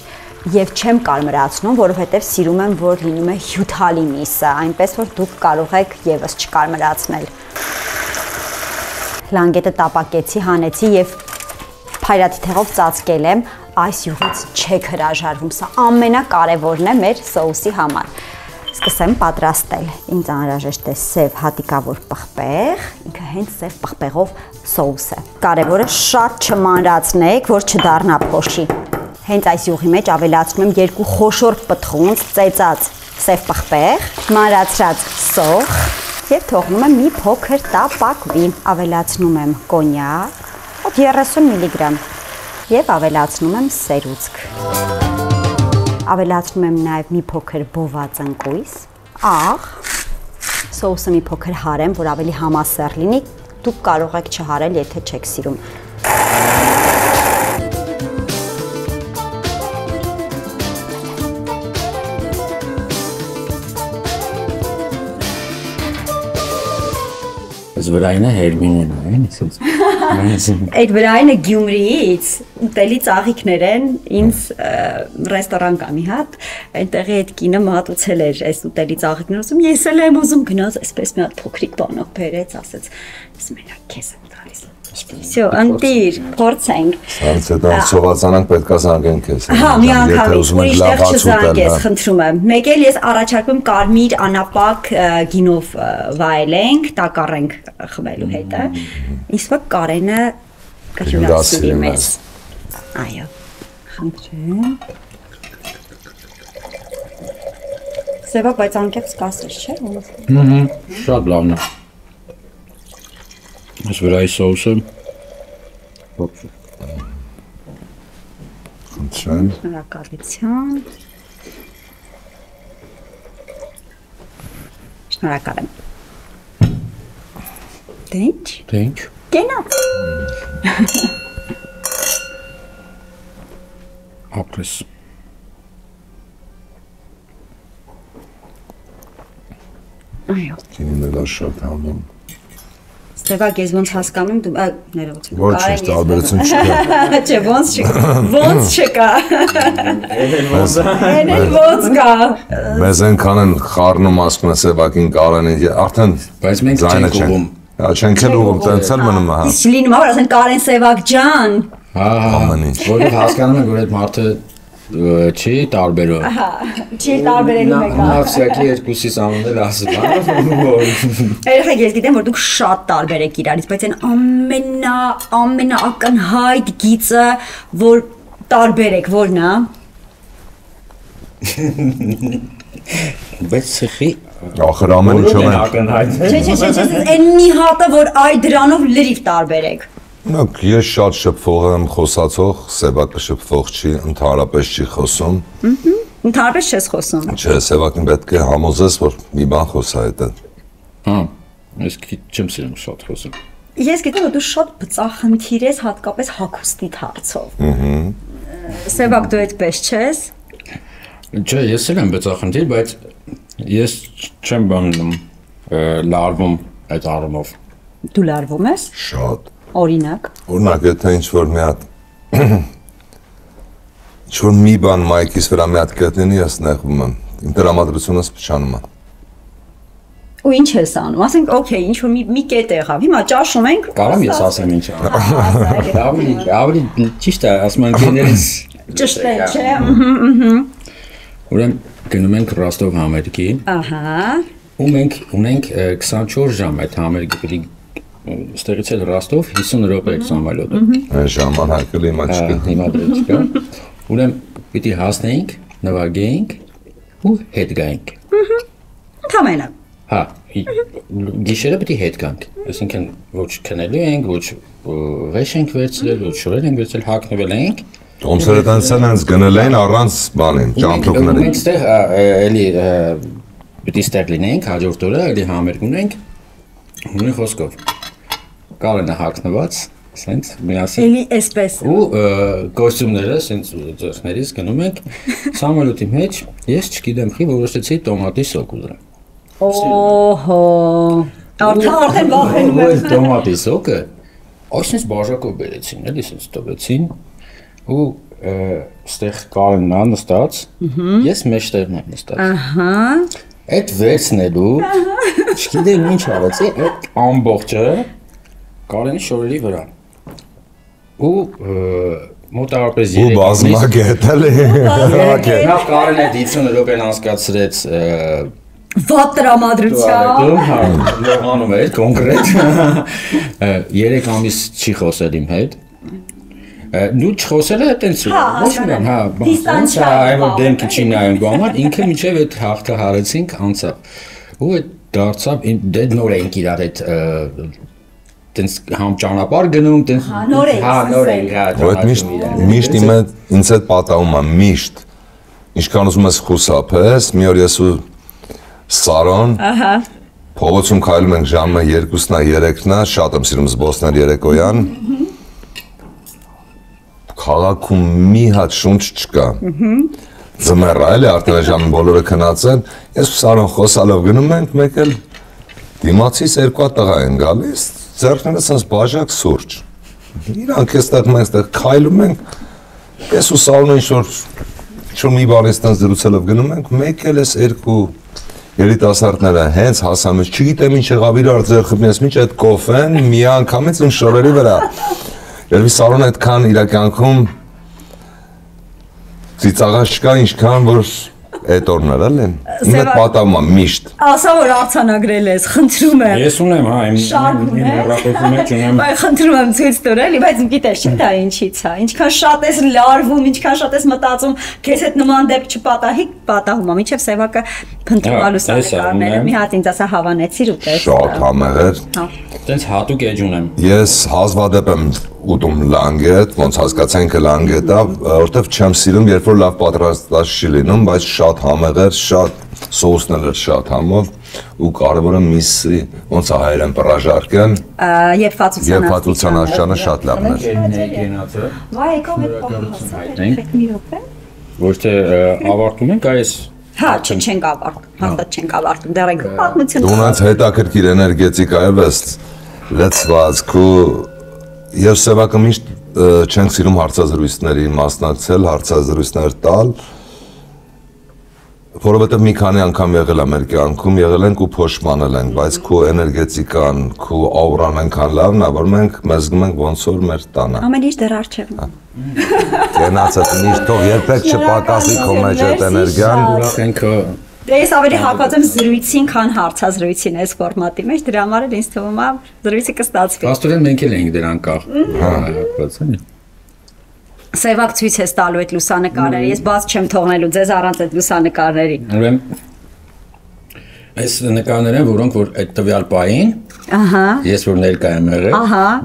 եւ չեմ կարմրացնում, որովհետեւ սիրում եմ, որ լինում է հյութալի միսը, այնպես որ դուք կարող եք եւս չկարմրացնել։ Լանգետը տապակեցի, հանեցի եւ փայլատիթեղով ծածկել եմ, այս յուղից չեք հրաժարվում, սա ամենակարևորն է մեր սոուսի համար։ Սկսեմ պատրաստել։ Ինձ անհրաժեշտ է սև հատիկավոր պղպեղ, ինքը հենց սև պղպեղով սոուս է։ Կարևորը շատ չմանրացնեք, որ չդառնա փոշի։ Հենց այս յուղի մեջ ավելացնում եմ 2 խոշոր պտղունց ծեծած սև պղպեղ, մանրացրած սոխ եւ թողնում եմ մի փոքր տապակվի։ Ավելացնում եմ կոնյակ, 30 միլիգրամ եւ ավելացնում եմ սերուցք։ Ավելացնում եմ նաեւ մի փոքր բոված ընկույզ, աղ, սոուսը մի փոքր հարեմ, որ ավելի համասեռ լինի, դուք կարող եք չհարել, եթե չեք սիրում։ Վրայինը Հերմինեն է, այսպես։ Այդ վրայինը Գյումրիից ուտելի ծաղիկներ են, ինձ ռեստորան կա մի հատ, այնտեղի այդ կինը մատուցել էր այս ուտելի ծաղիկները, ասում ես էլ եմ ուզում գնաց, այսպես մի հատ փոքրիկ բանով բերեց, ասեց, ես մենակ քեզ եմ տալիս։ Всё, ընտիր, փորձենք։ Սրանց հետո սովածանանք պետքա զանգենք քեզ։ Հա, մի անգամ ուրիշտեղ չզանգես, խնդրում եմ։ Մեկ էլ ես առաջարկում կարմիր անապակ գինով վայելենք, տակառենք խմելու հետը։ Իսկ որ Կարենը կհյուրասիրի մեզ։ Այո։ Խնդրեմ։ Սևա, բայց անկեղծ կասես, չէ՞։ Շատ լավն է։ Այս վրայի սոուսը Խնդրեմ։ Շնորհակալություն։ Շնորհակալ եմ։ Դե՞նչ։ Դենք։ Կենա։ Ապրես։ Այո։ Կինին էլ շատ հանում։ Ստեվակ, ես ոնց հասկանում, դու ներողություն։ Ոչ, տարբերություն չկա։ Չէ, ոնց չկա։ Ոնց չկա։ Էնել ոնց կա։ Մեզ այնքան են խառնում ասում են Սևակին Կարենին, արդեն Բայց մենք չենք ուղում։ Հա, չենք էլ ուղում, տենց էլ մնում է, հա։ Իսկ լինում է, որ ասեն Կարեն Սևակ ջան։ Հա, Ամեն ինչ։ որովհետև հասկանում ենք, որ այդ մարդը չի տարբերում։ Չի տարբերելու մեկը։ Նավսյակի երկուսից անուններ ասում, որ Երեխեք, ես գիտեմ, որ դուք շատ տարբեր եք իրարից, բայց այն ամենաակնհայտ գիծը, որ տարբեր եք, որն է։ բայց ցխի Ախր ամեն ինչով են։ ակնհայտ։ Չէ, այն մի հատը, որ այ դրանով լրիվ տարբեր եք։ Նոք, ես շատ շփվող եմ խոսացող, Սևակը շփվող չի, ընդհանրապես չի խոսում։ Ընդհանրապես չես խոսում։ Չէ, Սևակին պետք է համոզես, որ մի բան խոսա հետը։ Հա, ես չեմ սիրում շատ խոսում։ Ես գիտեմ, որ դու շատ բծախնդիր ես, հատկապես հագուստիդ հարցով։ Սևակ, դու այդպես չես։ Չէ, ես էլ եմ բծախնդիր, բայց ես չեմ բանում լարվում այդ առումով։ Դու լարվում ես։ Շատ։ Օրինակ։ Օրինակ, եթե ինչ-որ մի հատ ինչ-որ մի բան մայքիս վրա մի հատ գտնի, ես նեղվում եմ։ Իմ տրամադրությունս փչանում է։ Ու ինչ ես անում։ Ասենք, օքեյ, ինչ որ մի կետ եղավ։ Հիմա ճաշում ենք։ Կարամ ես ասեմ ինչ։ Ավելի ճիշտ է, ասում են գեներից Ճիշտ է, չէ։ Ուրեմն գնում ենք Ռոստով համերգի։ Ահա։ Ու մենք ունենք 24 ժամ այդ համերգի պիտի ստեղից էլ Ռոստով 50 րոպե սամալյոտը։ Այն ժամանակը հիմա չկա։ Հիմա դեռ չկա։ Ուրեմն պիտի հասնենք, նվագենք ու հետ գայինք։ Ընդամենը։ Հա, գիշերը պիտի հետ գանք։ Այսինքն ոչ քնելու ենք, ոչ վեշ ենք վերցրել, ոչ շորեր ենք վերցրել, հագնվել ենք։ Տոմսերը տանցանց գնել են առանց բանին, ճամփորդների։ Մենք ստեղ էլի պիտի ստեղ լինենք, հաջորդ օրը էլի համերգ ունենք։ Ունի խոսքով։ Կարենը հագնված, սենց միասին։ Էլի էսպես։ Ու կոստյումները սենց ձեռքներից գնում ենք սամոլյոտի մեջ։ Ես չգիտեմ, խի որոշեցի տոմատի սոկ ուզեմ։ Օհո։ Արդեն վախենում եմ։ Տոմատի սոկը այսպես բաժակով բերեցին, էլի սենց տվեցին ու ստեղ Կարենն է նստած, ես մեջտեղն եմ նստած։ Ահա։ Այդ վերցնելու, չգիտեմ ինչ արեցի, այդ ամբողջը Կարենի շորերի վրա։ Ու մոտավորապես 3 Ու բազմագետ էլի։ Նախ Կարենը 50 րոպեն անցկացրեց Վատ տրամադրությամբ։ Լողանում էր կոնկրետ։ 3 ամիս չի խոսել իմ հետ։ Դու չխոսել է այտենց ոչ միայն, հա, դիստանց այո, դեմքը չի նայում բամար, ինքը միջև այդ հաղթը հարեցինք անցավ։ Ու այդ դարձավ դե նոր ենք իրար այդ տենց համ ճանապարհ գնում, տենց նոր ենք, հա, միշտ ինձ այդ պատահում է միշտ։ Ինչքան ուզում ես խուսափես, մի օր ես ու Սարոն, փողոցում քայլում ենք ժամը 2-ն է 3-ն է, շատ եմ սիրում զբոսնել երեկոյան։ Քաղաքում մի հատ շունչ չկա։ Ձմեռ է, էլի արդեն ժամը բոլորը քնած են, ես ու Սարոն խոսալով գնում ենք, մեկ էլ դիմացից երկու հատ տղա են գալիս, ձեռքները սենց բաժակ սուրճ։ Իրանք էստեղ մենք այստեղ քայլում ենք, ես ու Սարոնը ինչ-որ մի բան էստեղ զրուցելով գնում ենք, մեկ էլ էս երկու երիտասարդները հենց հասամից, չգիտեմ ինչ եղավ իրար ձեռքը մինչ այդ կոֆեն մի անգամից իմ շորերի վրա։ Երևի Սարոնը այդքան իր կյանքում ծիծաղած չկա, ինչքան որ այդ օրն էր, էլի։ Իմ հետ պատահում է միշտ։ Ասա որ արձանագրել ես, խնդրում եմ։ Ես ունեմ, հա, իմ հեռախոսի մեջ ունեմ։ Բայց խնդրում եմ ցույց տուր, էլի, բայց գիտես չի դա ինչից է։ Ինչքան շատ ես լարվում, ինչքան շատ ես մտածում, քեզ հետ նման դեպք չպատահի, պատահում է, միջև Սևակը փնտրում լուսանկարները, մի հատ ինձ ասա հավանեցիր ու տես։ Շատ համեղ էր։ Տենց հատուկ էջ ունեմ։ Ես հազվադեպ եմ ուտում լանգետ, ոնց հասկացանք լանգետ է, որովհետև չեմ սիրում, երբ որ լավ պատրաստած չի լինում, բայց շատ համեղ էր, շատ սոուսն էր շատ համով ու կարևորը միսի, ոնց է հայերեն պրաժարկեն, երբացության աշճանը շատ լավն էր։ Վայ, եկավ այդ Ոչ թե ավարտում ենք, այս հա, չենք ավարտում, հաստատ չենք ավարտում, դեռ ենք պատմությունը։ Դու ունած հետաքրքիր էներգետիկայով ես լցված Եվ Սևակը միշտ չենք սիրում հարցազրույցների մասնակցել, հարցազրույցներ տալ, որովհետև մի քանի անգամ եղել է մեր կյանքում, եղել ենք ու փոշմանել ենք, բայց քո էներգետիկան, քո աուրան այնքան լավն է, որ մենք մեզ զգում ենք ոնց որ մեր տանը։ Ամեն ինչ դեռ առջևում է։ Կենացած միշտ թող երբեք չպակասի քո մեջ այդ էներգիան։ ուրախ ենք Դե ես ավելի հակված եմ զրույցին, քան հարցազրույցին այս ֆորմատի մեջ, դրա համար էլ ինձ թվում է զրույցը կստացվի։ Աստորեն մենք էլ ենք դրան կախ։ Հակված էլի։ Սևակ ցույց ես տալու այդ լուսանկարները, ես բաց չեմ թողնելու ձեզ առանց այդ լուսանկարների։ Ուրեմն այս նկարները, որոնք որ այդ տվյալ պահին, ես որ ներկա եմ եղել,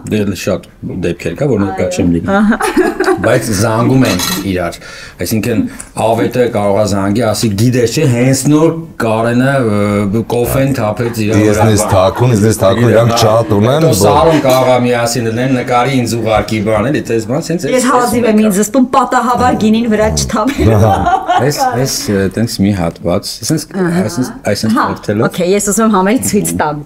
դեռ շատ դեպքեր կա, որ ներկա չեմ լինում։ Բայց զանգում են իրար, այսինքն ավետը կարող է զանգի, ասի գիտես չէ, հենց նոր Կարենը կոֆեն թափեց իրար վրա։ Իզնես թաքուն, իրանք չատ ունեն։ Սարոն կարող է միասին լինեն, նկարի ինձ ուղարկի բան էլի, դες բան սենց։ Ես հազիվ եմ ինձ զսպում պատահաբար գինին վրա չթափել։ Այս տենց մի հատված, այսինքն Հա, օքեյ, ես ուզում եմ համել ցույց տամ։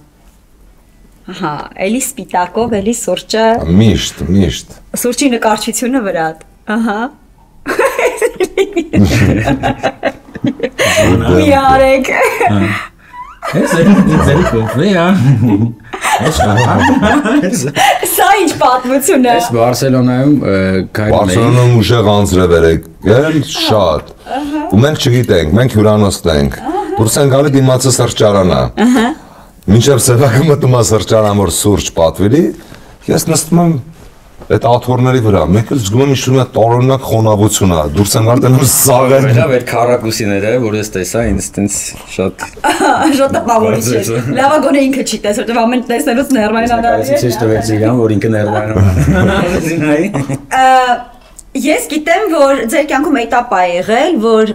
Ահա, էլի սպիտակով, էլի սուրճը։ Միշտ։ Սուրճի նկարչությունը վրա։ Ահա։ Մի արեք։ Ձերի կոֆե, հա։ Սա ինչ պատմություն է։ Այս Բարսելոնայում Բարսելոնայում ուժեղ անձրև եկել շատ։ Ու մենք չգիտենք, մենք հյուրանոցն ենք։ Դուրս են գալի դիմացը սրճարանա։ Մինչև Սևակը մտում է սրճարան, որ սուրճ պատվիրի, ես նստում եմ այդ աթոռների վրա, մեկ էլ զգում եմ ինչ-որ մի տարօրինակ խոնավություն է, դուրս են արդեն սաղեր։ Լավ այդ քարակուսիները, որ ես տեսա, ինձ տենց շատ Շատ տպավորիչ է։ Լավա գոնե ինքը չի տեսել, որտեղ ամեն տեսնելուց ներվայնանալի է։ Ցույց տվեց իրան, որ ինքը ներվայնում է։ Ես գիտեմ, որ ձեր կյանքում էտապ է եղել, որ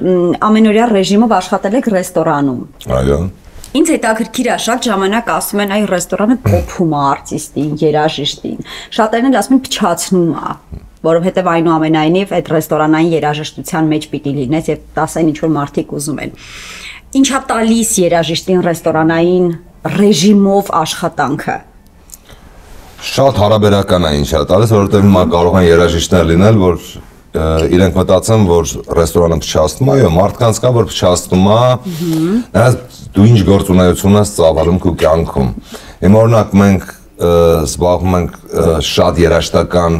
ամենօրյա ռեժիմով աշխատել եք ռեստորանում։ Այո։ Ինձ հետաքրքիր է, շատ ժամանակ ասում են, այ ռեստորանը կոփում է արտիստին, երաժիշտին։ Շատերն էլ ասում են փչացնում է, որովհետև այնուամենայնիվ այդ ռեստորանային երաժշտության մեջ պիտի լինես եւ 10 ինչ-որ մարդիկ ուզում են։ Ինչա տալիս երաժիշտին ռեստորանային ռեժիմով աշխատանքը։ Շատ հարաբերական է ինչա տալիս, որովհետև հիմա կարող են երաժիշտներ լինել, որ իրենք մտածեն, որ ռեստորանը փչացնում է, այո, մարդկանց կա, որ փչացնում է, նրանց դու ինչ գործունեություն ես ծավալում քո կյանքում։ Հիմա օրինակ մենք զբաղվում ենք շատ երաժշտական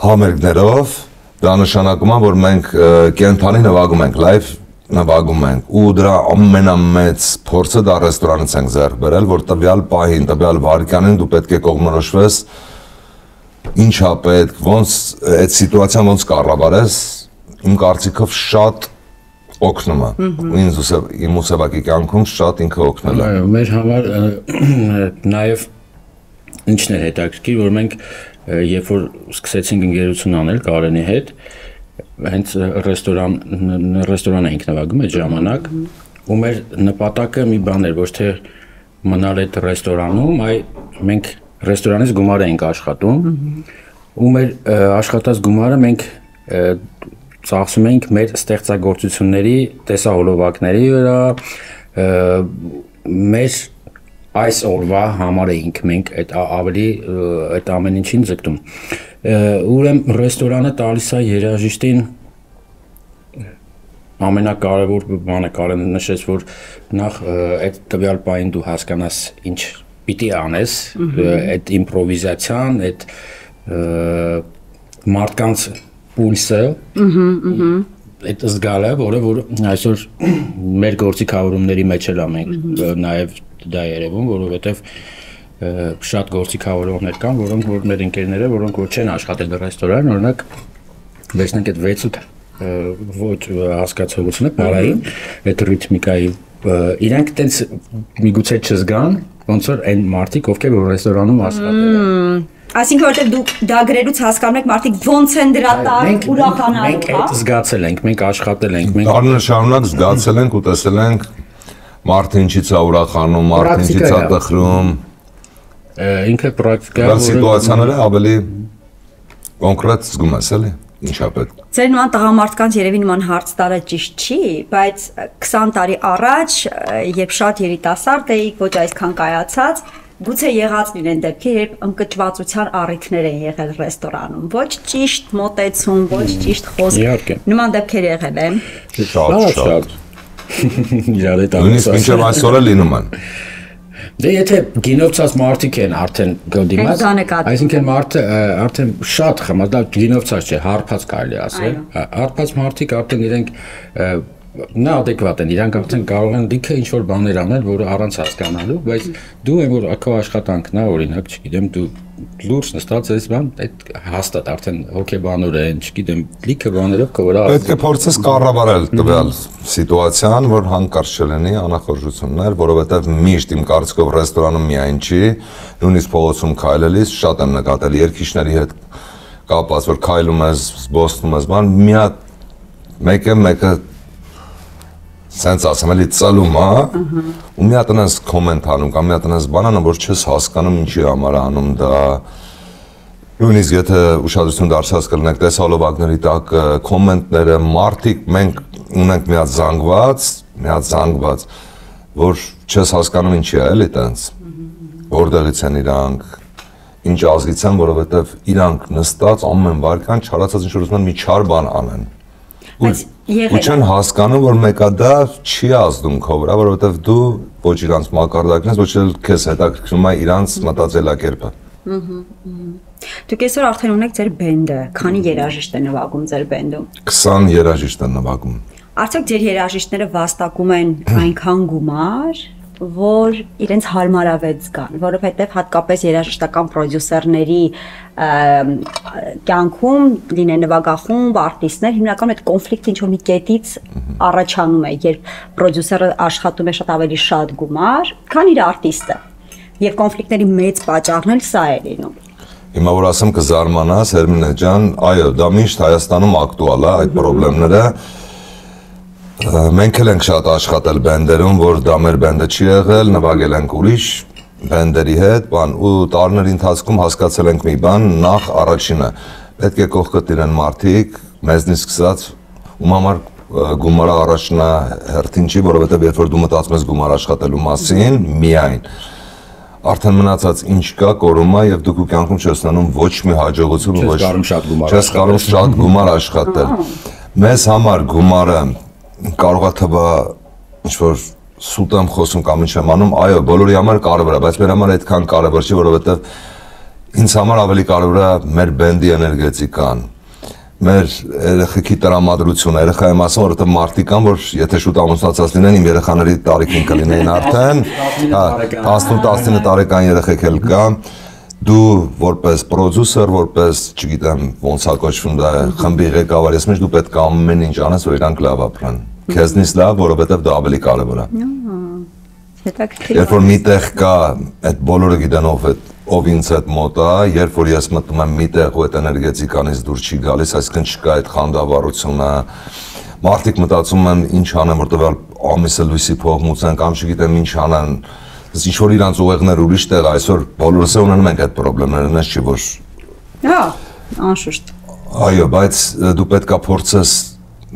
համերգներով, դա նշանակում է, որ մենք կենթանի նվագում ենք, լայվ նվագում ենք, ու դրա ամենամեծ փորձը դա ռեստորանից ենք ձեռք բերել, որ տվյալ պահին, տվյալ վայրկյանին դու պետք է կողմնորոշվես ինչա պետք, ոնց այդ սիտուացիան ոնց կառավարես, իմ կարծիքով շատ օգնում է։ Իմ ուսավակի կյանքում շատ ինքը օգնել է։ Այո, մեր համար նաև ինչն էր հետաքրքիր, որ մենք երբ որ սկսեցինք ընկերություն անել Կարենի հետ, հենց ռեստորան էինք նվագում այդ ժամանակ, ու մեր նպատակը մի բան էր, ոչ թե մնալ այդ ռեստորանում, այլ մենք ռեստորանից գումար էինք աշխատում, ու մեր աշխատած գումարը մենք ծախսում էինք մեր ստեղծագործությունների տեսահոլովակների վրա, մեր այս օրվա համար էինք մենք ավելի այդ ամեն ինչին ձգտում։ Ուրեմն ռեստորանը տալիս է երաժիշտին ամենակարևոր բանը Կարենը նշեց, որ նախ այդ տվյալ պահին դու հասկանաս ինչ պիտի անես, այդ իմպրովիզացիան, այդ մարդկանց պուլսը, այդ զգալը, որը այսօր մեր գործիքավորումների մեջ էլ ամենք նաև դա երևում, որովհետև շատ գործիքավորողներ կան, որոնք որ մեր ընկերները, որոնք որ չեն աշխատել ռեստորան, օրինակ վերցնենք այդ 6-8 ոչ հասկացողությունը, բարային, այդ ռիթմիկայի, իրանք տենց միգուցե չզգան, ոնց որ այն մարդիկ, ովքեր որ ռեստորանում աշխատել են։ Այսինքն որտեղ դուք դա գրելուց հասկանում եք մարդիկ ոնց են դրա տակ ուրախանալու, մենք այդ զգացել ենք, մենք աշխատել ենք, մենք տարիներ շարունակ զգացել ենք ու տեսել ենք մարդը ինչից է ուրախանում, մարդը ինչից է տխրում։ Ինքը պրակտիկա Դա սիտուացիաները ավելի կոնկրետ զգում ես, էլի, ինչա պետք։ Ձեր նման տղամարդկանց երևի նման հարց տալը ճիշտ չի, բայց 20 տարի առաջ, երբ շատ երիտասարդ էիք, ոչ այսքան կայացած, գուցե եղած լինեն դեպքեր, երբ ընկճվածության առիթներ են եղել ռեստորանում, ոչ ճիշտ մոտեցում, ոչ ճիշտ խոսք։ Նման դեպքեր եղել են։ Շատ։ Իրար հետ Նույնիսկ մինչև այսօր էլ լինում են։ Դե եթե գինովցած մարդիկ են արդեն գլդիմաց, այսինքն մարդը արդեն շատ խմած, դա գինովցած չէ, հարբած կարելի ասել, հարբած մարդիկ արդեն իրենք նա adekvat են, իրանք արդեն կարող են լիքը ինչ-որ բաներ անել, որը առանց հասկանալու, բայց դու այն որ քո աշխատանքն է, օրինակ, չգիտեմ, դու լուրջ նստած ես բան, այդ հաստատ արդեն հոգեբանոր են, չգիտեմ, լիքը բաներով քո վրա պետք է փորձես կառավարել տվյալ սիտուացիան, որ հանկարծ չլինի անախորժություններ, որովհետև միշտ իմ կարծիքով ռեստորանում միայն չի, նույնիսկ փողոցում քայլելիս շատ եմ նկատել երկիշների հետ կապված, որ քայլում ես, զբոսնում ես, բան, մի հատ մեկը սենց ասեմ, էլի ծալում, ու մի հատ այնպես կոմենտ անում, կամ մի հատ այնպես բան անում, որ չես հասկանում ինչի համար անում դա, նույնիսկ եթե ուշադրություն դարձած կլինեք տեսահոլովակների տակ կոմենտները, մարդիկ, մենք ունենք մի հատ զանգված, որ չես հասկանում ինչի է, էլի տենց, որտեղից են իրանք, ինչ ազգից են, որովհետև իրանք նստած ամեն վայրկյան չարացած ինչ-որ ուզում են մի չար բան անեն։ Ու չեն հասկանում, որ մեկը դա չի ազդում քո վրա, որովհետև դու ոչ իրանց մակարդակն ես, ոչ էլ քեզ հետաքրքրում է իրանց մտածելակերպը։ Դուք այսօր արդեն ունեք ձեր բենդը, քանի երաժիշտ է նվագում ձեր բենդում։ 20 երաժիշտ են նվագում։ Արդյոք ձեր երաժիշտները վաստակում են այնքան գումար, որ իրենց հարմարավետ զգան, որովհետև հատկապես երաժշտական պրոդյուսերների կյանքում լինեն նվագախումբ, արտիստներ, հիմնականում այդ կոնֆլիկտը ինչ-որ մի կետից առաջանում է, երբ պրոդյուսերը աշխատում է շատ ավելի շատ գումար, քան իր արտիստը, եւ կոնֆլիկտների մեծ պատճառն էլ սա է լինում։ Հիմա որ ասեմ կզարմանաս, Հերմինե ջան, այո, դա միշտ Հայաստանում ակտուալ է այդ խնդիրները։ Մենք էլ ենք շատ աշխատել բենդերում, որ դա մեր բենդը չի եղել, նվագել ենք ուրիշ բենդերի հետ, ու տարիների ընթացքում հասկացել ենք մի բան, նախ առաջինը, պետք է կողքդ իրեն մարդիկ, մեզնից սկսած, ում համար գումարը առաջնահերթին չի, որովհետև երբ որ դու մտածում ես գումար աշխատելու մասին, միայն արդեն մնացած ինչ կա կորում է եւ դուք ու կյանքում չես ունենում ոչ մի հաջողություն, ոչ չես կարող շատ գումար աշխատել։ Մեզ համար գումարը կարող է թվա ինչ-որ սուտ եմ խոսում կամ ինչ եմ անում, այո, բոլորի համար կարևոր է, բայց մեր համար այդքան կարևոր չի, որովհետև ինձ համար ավելի կարևոր է մեր բենդի էներգետիկան, մեր երեխեքի տրամադրությունը, երեխայի մասը, որովհետև մարդիկ կան, որ եթե շուտ ամուսնացած լինեն, իմ երեխաների տարիքին կլինեին արդեն, 18-19 տարեկան երեխեք էլ կա, Դու որպես պրոդյուսեր, որպես, չգիտեմ, ոնց է կոչվում դա, խմբի ղեկավար, ես միշտ դու պետք է ամեն ինչ անես, որ իրանք լավ ապրեն։ Քեզնից լավ, որովհետև դա ավելի կարևոր է։ Երբ որ միտեղ կա, այդ բոլորը գիտեն ով ինձ հետ մոտ է, երբ որ ես մտնում եմ միտեղ ու այդ էներգետիկանից դուրս չի գալիս, այսինքն չկա այդ խանդավառությունը, մարդիկ մտածում են ինչ անեն, որտեղ ամիսը լույսի փող մուծեն կամ չգիտեմ ինչ անեն, ինչ որ իրանց ուղեղներ ուրիշ տեղ, այսօր բոլորս ունենում ենք այդ պրոբլեմները, այնպես չի որ։ Հա, անշուշտ։ Այո, բայց դու պետքա փորձես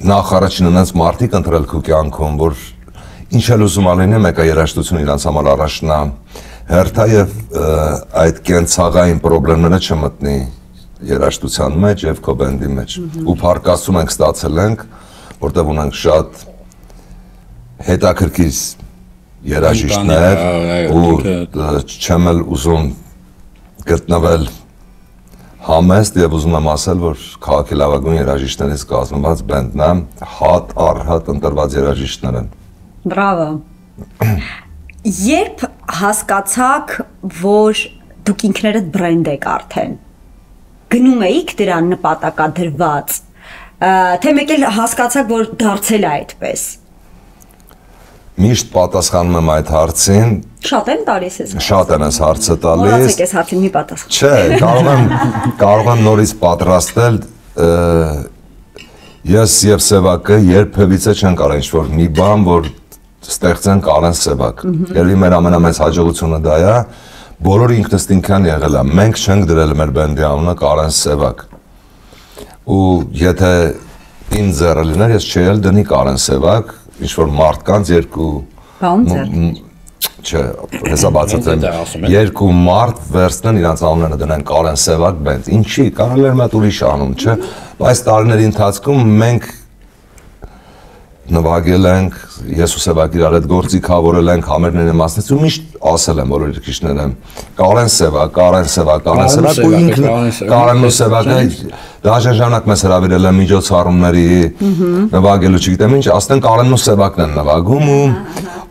նախ առաջին այնց մարդիկ ընտրել քո կյանքում, որ ինչ էլ ուզում ալինի, մեկը երաժշտություն իրանց համար առաջնա հերթա եւ այդ կենցաղային պրոբլեմները չմտնի երաժշտության մեջ եւ քո բենդի մեջ։ Ու փառկացում ենք ստացել ենք, որտեղ ունենք շատ հետաքրքիր երաժիշտներ ու չեմ էլ ուզում գտնվել համեստ եւ ուզում եմ ասել, որ քաղաքի լավագույն երաժիշտներից կազմված բենդն է, հատ առ հատ ընտրված երաժիշտներ են։ Բրավո։ Երբ հասկացաք, որ դուք ինքներդ բրենդ եք արդեն, գնում էիք դրան նպատակադրված, թե մեկ էլ հասկացաք, որ դարձել է այդպես։ Միշտ պատասխանում եմ այդ հարցին։ Շատ են տալիս ես։ Շատ են այս հարցը տալիս։ Մոռացեք այս հարցին մի պատասխան։ Չէ, կարող եմ նորից պատրաստել։ Ես եւ Սևակը երբևիցե չեն կարող ինչ-որ մի բան, որ ստեղծենք Արեն Սևակ։ Երևի մեր ամենամեծ հաջողությունը դա է։ Բոլորը ինքնըստինքան եղել է։ Մենք չենք դրել մեր բենդի անունը Արեն Սևակ։ Ու եթե ինձ ձեռը լիներ, ես չէի էլ դնի Արեն Սևակ, ինչ-որ մարդկանց երկու Չէ, հեսա բացատրեմ, երկու մարդ վերցնեն իրանց անունները դնեն Արեն Սևակ բենդ, ինչի, կարել էր մետ ուրիշ անուն, չէ, բայց տարիների ընթացքում մենք նվագել ենք, ես ու Սևակ իրար հետ գործիքավորել ենք, համերներն եմ ասնեց ու միշտ ասել եմ բոլոր երկիշները, Արեն Սևակ, Արեն Սևակ, Արեն Սևակ ու ինքն Կարեն ու Սևակը դաժան ժամանակ մեզ հրավիրել են միջոցառումների նվագելու չգիտեմ ինչ, ասենք Արենն ու Սևակն են նվագում ու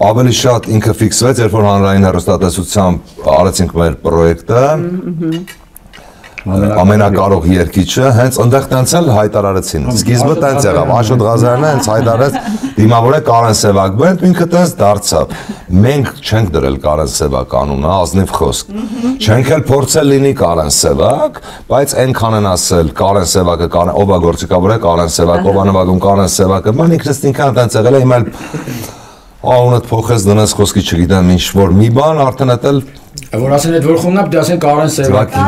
ավելի շատ ինքը ֆիքսվեց, երբ որ հանրային հեռուստատեսությամբ արեցինք մեր պրոյեկտը ամենակարող երկիչը, հենց ընդեղ տենց էլ հայտարարեցին, սկիզբը տենց եղավ, Աշոտ Ղազարյանը հենց հայտարարեց դիմավորեք Արեն Սևակ բենդ, ինքը տենց դարձավ, մենք չենք դրել Արեն Սևակ անունը, ազնիվ խոսք, չենք էլ փորձել լինի Արեն Սևակ, բայց այնքան են ասել Արեն Սևակը, ով է գործիքավորեք Արեն Սևակ, ով է նվագում Արեն Սևակը, ման ինքնըստինքան տենց եղել է, հիմա անունդ փոխես դնես խոսքի չգիտեմ ինչ որ մի բան արդեն էլ որ ասեն այդ որ խումնապ դե ասեն Կարեն Սևակի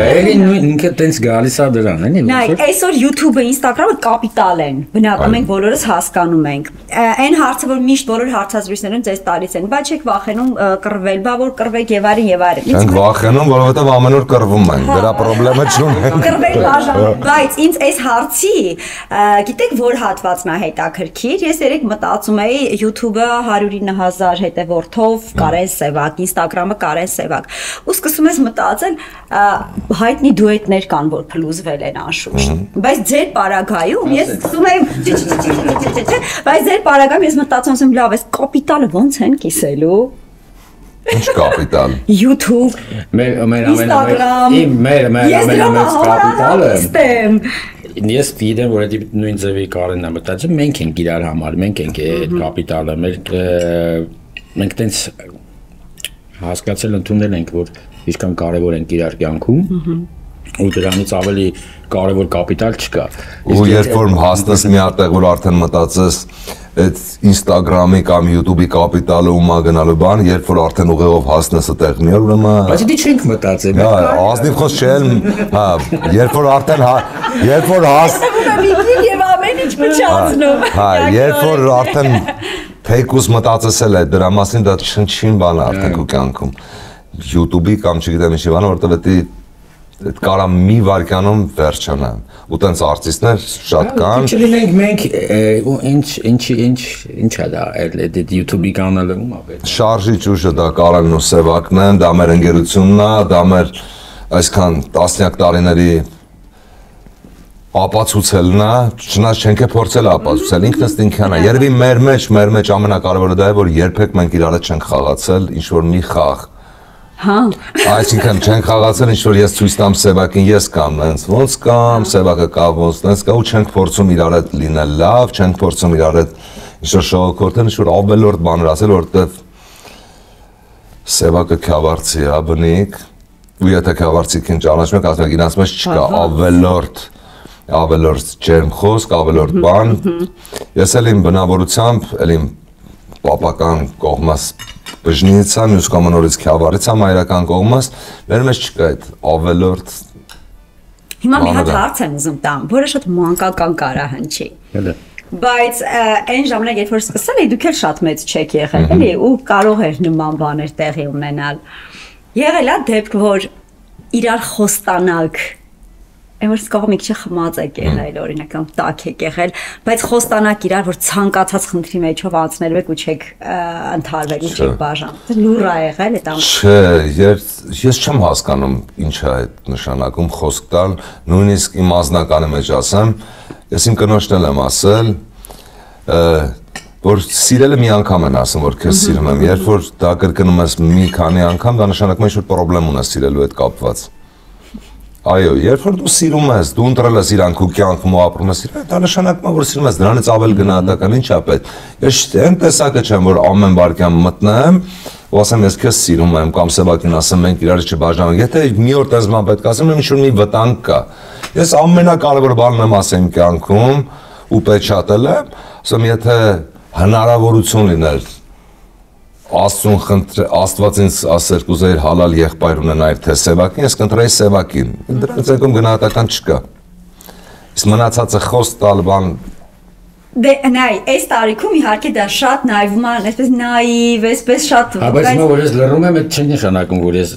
էլի ինքը տենց գալիս է դրան էլի նայ այսօր YouTube-ը Instagram-ը կապիտալ են բնական մենք բոլորս հասկանում ենք այն հարցը որ միշտ բոլոր հարցազրույցներում ձեզ տալիս են բայց չեք վախենում կռվել բա որ կռվեք եւ այլն չենք վախենում որովհետեւ ամեն օր կռվում ենք դրա խնդրեմը չունենք կռվել բաժան բայց ինձ այս հարցի գիտեք որ հատվածն է հետաքրքիր ես երեք մտածում էի YouTube-ը 109,000 հետևորդով Կարեն Սևակ Instagram-ը Կարեն Սևակ ու սկսում ես մտածել հայտնի դուետներ կան որ փլուզվել են անշուշտ բայց ձեր պարագայում ես սկսում եմ բայց ձեր պարագայում ես մտածում եմ լավ այս կապիտալը ոնց են կիսելու Ինչ կապիտալ YouTube մեր ամենամեծ կապիտալը Ես գիտեմ, որ այդ նույն ձևի Կարենն է մտածում, մենք ենք իրար համար, մենք ենք այդ կապիտալը, մենք տենց հասկացել ընդունել ենք, որ ինչքան կարևոր ենք իրար կյանքում, ու դրանից ավելի կարևոր կապիտալ չկա։ Ու երբ որ հասնես մի հատ որ արդեն մտածես այդ Instagram-ի կամ YouTube-ի կապիտալը ու մա գնալու բան, երբ որ արդեն ուղեղով հասնես այդտեղ մի օր ուրեմն Բայց դի չենք մտածել։ Հա, ազնիվ խոսք չէ, հա, երբ որ արդեն երբ որ եւ ամեն ինչ փչացնում։ Հա, երբ որ արդեն փեյքուս մտածել է դրա մասին դա չնչին բան է արդեն քո կյանքում YouTube-ի կամ չգիտեմ ինչի բանը որտեղ այդ կարա մի վարկյանում վերջանա ու տենց արտիստներ շատ կան չլինենք մենք ինչ է դա այդ YouTube-ի կանալը ում է շարժի ճուշը դա Կարենն ու Սևակն են դա մեր ընկերությունն է դա մեր այսքան տասնյակ տարիների ապացուցելն է չնայած չենք փորձել ապացուցել ինքնըստինքյան է երևի մեր մեջ ամենակարևորը դա է որ երբեք մենք իրար հետ չենք խաղացել ինչ որ մի խաղ Հա։ Այսինքն չենք խաղացել ինչ որ ես ցույց տամ Սևակին, ես կամ նենց ոնց կամ, Սևակը կա ոնց նենց կա ու չենք փորձում իրար հետ լինել լավ, չենք փորձում իրար հետ ինչ որ շողոքորթել, ինչ որ ավելորդ բաներ ասել, որովհետև Սևակը քավարցի է, բնիկ, ու եթե քավարցիքին ճանաչում եք, ասում եք իրանց մեջ չկա ավելորդ ջերմ խոսք, ավելորդ բան։ Ես էլ իմ բնավորությամբ, էլ իմ պապական կողմաս բժնից եմ, մյուս կողմը նորից քյավարից եմ, հայրական կողմաս, մեր մեջ չկա այդ ավելորդ։ Հիմա մի հատ հարց եմ ուզում տամ, որը շատ մանկական կարա հնչի։ Բայց այն ժամանակ, երբ որ սկսել էի, դուք էլ շատ մեծ չեք եղել, էլի, ու կարող էր նման բաներ տեղի ունենալ։ Եղել է դեպք, որ իրար խոստանակ, այն որ սկսող մի քիչ խմած եք եղել, օրինակ կամ տաք եք եղել, բայց խոստանակ իրար, որ ցանկացած խնդրի մեջով անցնելու եք ու չեք ընդհարվել ու չեք բաժան։ Լուր է եղել այդ Չէ, ես չեմ հասկանում ինչ է այդ նշանակում խոսք տալ, նույնիսկ իմ ազնականի մեջ ասեմ, ես իմ կնոջն էլ եմ ասել, որ սիրելը մի անգամ են ասում, որ քեզ սիրում եմ, երբ որ դա կրկնում ես մի քանի անգամ, դա նշանակում է ինչ-որ պրոբլեմ ունես սիրելու հետ կապված։ Այո, երբ որ դու սիրում ես, դու ընտրել ես իրանք ու կյանքում ու ապրում ես իրար, դա նշանակում է, որ սիրում ես, դրանից ավել գնահատական ինչ է պետք։ Ես այն տեսակը չեմ, որ ամեն վարքյան մտնեմ ու ասեմ ես քեզ սիրում եմ կամ Սևակին ասեմ մենք իրար չբաժանենք։ Եթե մի օր տես բան պետք ասեմ, ինչ-որ մի վտանգ կա։ Ես ամենակարևոր բանն եմ ասեմ կյանքում ու պեչատել եմ, ասեմ եթե հնարավորություն լիներ Աստված ինձ ասեր կուզեիր հալալ եղբայր ունենայր թե Սևակին, ես կընտրեի Սևակին։ Դրանց եկում գնահատական չկա։ Իսկ մնացածը խոսք տալ բան Դե նայ, այս տարիքում իհարկե դա շատ նայվում է, այսպես նայվ, այսպես շատ բայց հիմա որ ես լռում եմ, այդ չի նշանակում, որ ես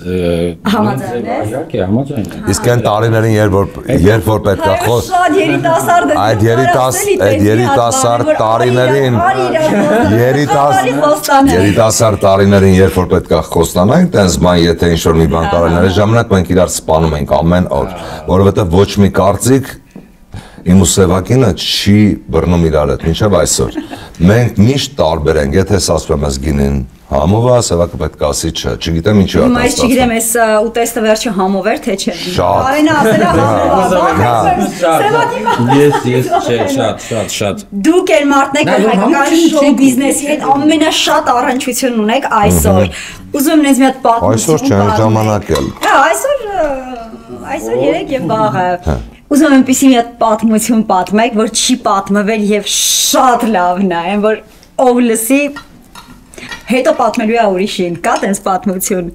համաձայն ես։ Իհարկե, համաձայն եմ։ Իսկ այն տարիներին, երբ որ պետք է խոս Շատ երիտասարդ է։ Այդ երիտասարդ տարիներին երիտասարդ տարիներին, երբ որ պետք է խոստանանք, տենց բան, եթե ինչ-որ մի բան կարելներ, այդ ժամանակ մենք իրար սպանում ենք ամեն օր, որովհետև ոչ մի կարծիք իմ ու Սևակինը չի բռնում իրար հետ, մինչև այսօր։ Մենք միշտ տարբեր ենք, եթե ես ասում եմ ես գինին համով է, Սևակը պետք է ասի չէ, չգիտեմ ինչի է Այս չգիտեմ, ես ուտեստը վերջը համով էր, թե չէ։ Արենա ասել է շատ։ Դուք էլ մարդն եք հայկական շոու բիզնեսի հետ ամենաշատ առնչություն ունեք այսօր։ Ուզում եմ ինձ մի հատ պատմություն։ Այսօր չեն ժամանակ էլ։ Այսօր երեք եւ վաղը։ Ուզում եմ այնպեսի մի հատ պատմություն պատմեք, որ չի պատմվել եւ շատ լավն է, որ ով լսի հետո պատմելու է ուրիշին, կա տենց պատմություն։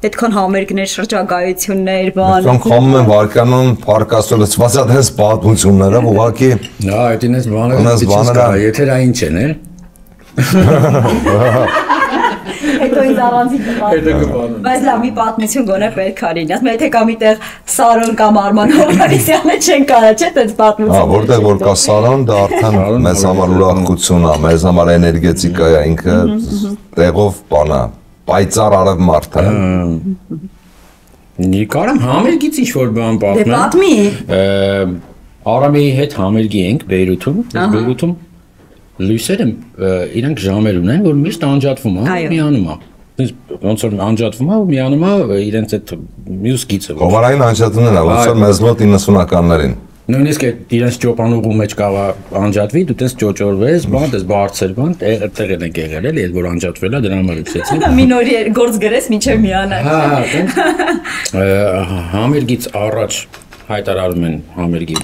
Այդքան համերգներ, շրջագայություններ, բան։ Կամ խամում են վարկանում պարկասը լցված է տենց պատմությունները, ուղղակի։ Հա, այդ ինձ բաները եթերային չեն, Հետո ինձ առանցիկ պատմում։ Բայց լավ մի պատմություն գոնե պետք է լինի։ Ասում եմ, եթե կա միտեղ Սարոն կամ Արման Հովհաննիսյանը չեն կարա, չէ՞ տենց պատմություն։ Հա, որտեղ որ կա Սարոն, դա արդեն մեզ համար ուրախություն է, մեզ համար էներգետիկա է, ինքը տեղով բան է, պայծառ արև մարդ է։ Կարամ համերգից ինչ-որ բան պատմեմ։ Դե պատմի։ Արամեի հետ համերգի ենք Բեյրութում, լույսերը իրանք ժամեր ունեն, որ միշտ անջատվում է, միանում է։ Ոնց որ անջատվում է, միանում է իրենց այդ մյուս գիծը։ Հովարային անջատումն է, ոնց որ մեզ մոտ 90-ականներին։ Նույնիսկ իրենց ճոպանուղու մեջ կավա անջատվի, դու տես ճոճորվես, բան, տես բարձր բան, տեղել ենք եղել էլի, այդ որ անջատվել է, դրա համար լսեցի։ Մի նոր գործ գրես մինչև միանալ։ Հա, համերգից առաջ հայտարարում են համերգի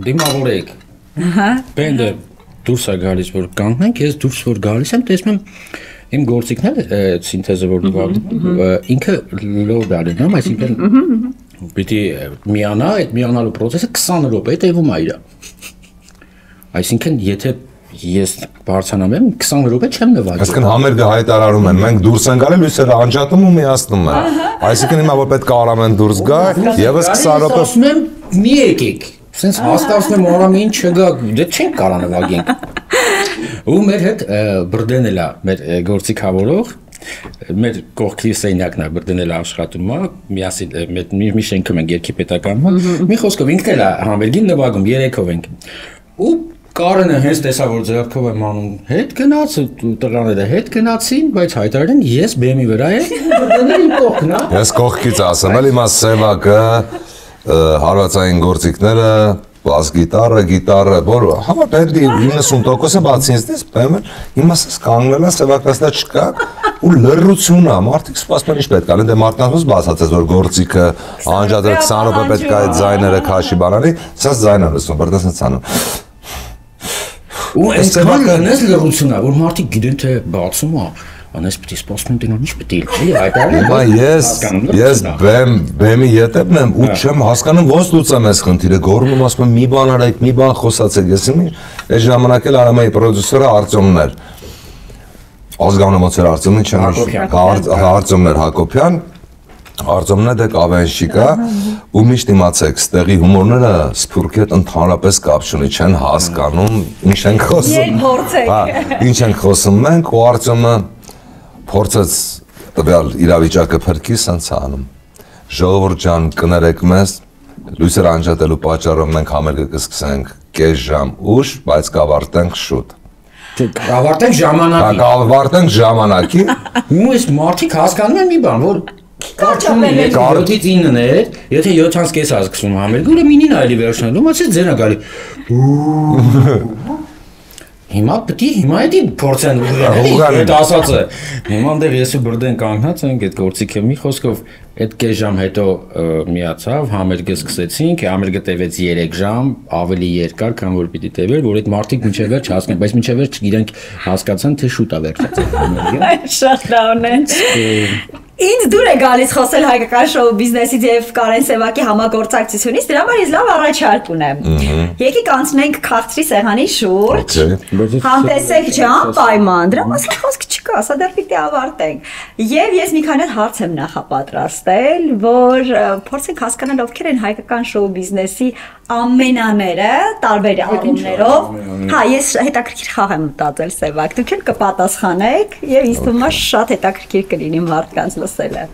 դիմավորեք։ Ահա։ Բենդը դուրս է գալիս, որ կանգնենք, ես դուրս որ գալիս եմ, տեսնում եմ իմ գործիքները, սինթեզը որ նվագում, ինքը լոդ արին, այսինքն պիտի միանա, այդ միանալու պրոցեսը 20 րոպե տևում է իրա։ Այսինքն, եթե ես բարձրանամ եմ, 20 րոպե չեմ նվագել։ Այսինքն համերգը հայտարարում են, մենք դուրս են գալի, լույսերը անջատում ու միացնում են։ Այսինքն հիմա որ պետք է Արամեն դուրս գա, եւս 20 րոպե։ Ասում եմ, մի եկեք։ Սենց հաստատում եմ Արամին չգա, դե չենք կարա նվագենք։ Ու մեր հետ բրդեն էլա, մեր գործիքավորող, մեր կողքի սենյակն է բրդեն էլա աշխատում է, միասին մի շենքում ենք երկի պետականում, մի խոսքով ինքն էլա համերգին նվագում, երեքով ենք։ Ու Կարենը հենց տեսա որ ձեռքով եմ անում հետ գնաց ու տղաները հետ գնացին, բայց հայտարարեն ես բեմի վրա եմ, դնել իմ կողքն, հա։ Ես կողքից ասեմ, էլի մաս սևակը, հարվածային գործիքները, բաս գիտարը, որ համա բենդի 90%-ը բացի ինձնից բեմը, հիմա ասես կանգնել են սևակնասնա չկա ու լրություն է, մարդիկ սպասում են ինչ պետք է անեն, դե մարդկանց բացացես որ գործիքը անջատել 20 րոպե պետք է այդ ձայները քաշի բանանի, սա ձայնը լսում, բրդեսնց անում։ Ու այսքան լնես լրությունա, որ մարդիկ գիտեն թե բացում է, անես պիտի սպասում տենան ինչ պիտի էլի հայտարարել։ Հիմա ես բեմի ետևն եմ ու չեմ հասկանում ոնց լուծեմ այս խնդիրը, գոռում ասում եմ մի բան արեք, մի բան խոսացեք, ես իմ այս ժամանակ էլ Արամայի պրոդյուսերը Արտյոմն էր։ Ազգանունացել Արտյոմին չեմ Արտյոմն էր Հակոբյան, Արտյոմն է դե կավենշիկա ու միշտ իմացեք, ստեղի հումորները սփյուռքետ ընդհանրապես կապ չունի, չեն հասկանում ինչ ենք խոսում։ Ինչ ենք խոսում մենք ու Արտյոմը փորձեց տվյալ իրավիճակը փրկի սենց անում։ Ժողովուրդ ջան, կներեք մեզ, լույսեր անջատելու պատճառով մենք համերգը կսկսենք կես ժամ ուշ, բայց կավարտենք շուտ։ Կավարտենք ժամանակի։ Կավարտենք ժամանակի։ Ու այս մարդիկ հասկանում են մի բան, որ Կարճապել է 7-ից 9-ն էր, եթե 7-ից կես ասկսում համերգը, ուրեմն 9-ին այլի վերջնալու, ասես ձենա գալի։ Հիմա պետք է հիմա էդի փորձեն ուղղել, այդ ասածը։ Հիմա դեռ ես ու բրդեն կանգնած ենք այդ գործիքը մի խոսքով այդ կես ժամ հետո միացավ, համերգը սկսեցինք, համերգը տևեց 3 ժամ, ավելի երկար, քան որ պիտի տևեր, որ այդ մարդիկ մինչև վերջ հասկանան, բայց մինչև վերջ իրենք հասկացան, թե շուտ է վերջացել համերգը։ Շատ լավն է։ Ինձ դուր է գալիս խոսել հայկական շոու բիզնեսից եւ Կարեն Սևակի համագործակցությունից, դրա համար ես լավ առաջարկ ունեմ։ Եկեք անցնենք քաղցրի սեղանի շուրջ։ Համտեսեք ջան, պայման, դրա մասին խոսք չկա, սա դեռ պիտի ավարտենք։ Եվ ես մի քանի հարց եմ նախապատրաստել, որ փորձենք հասկանալ ովքեր են հայկական շոու բիզնեսի ամենաները տարբեր առումներով։ Հա, ես հետաքրքիր խաղ եմ մտածել Սևակ, դուք էլ կպատասխանեք եւ ինձ թվում է շատ հետաքրքիր կլինի մարդկանց լսելը։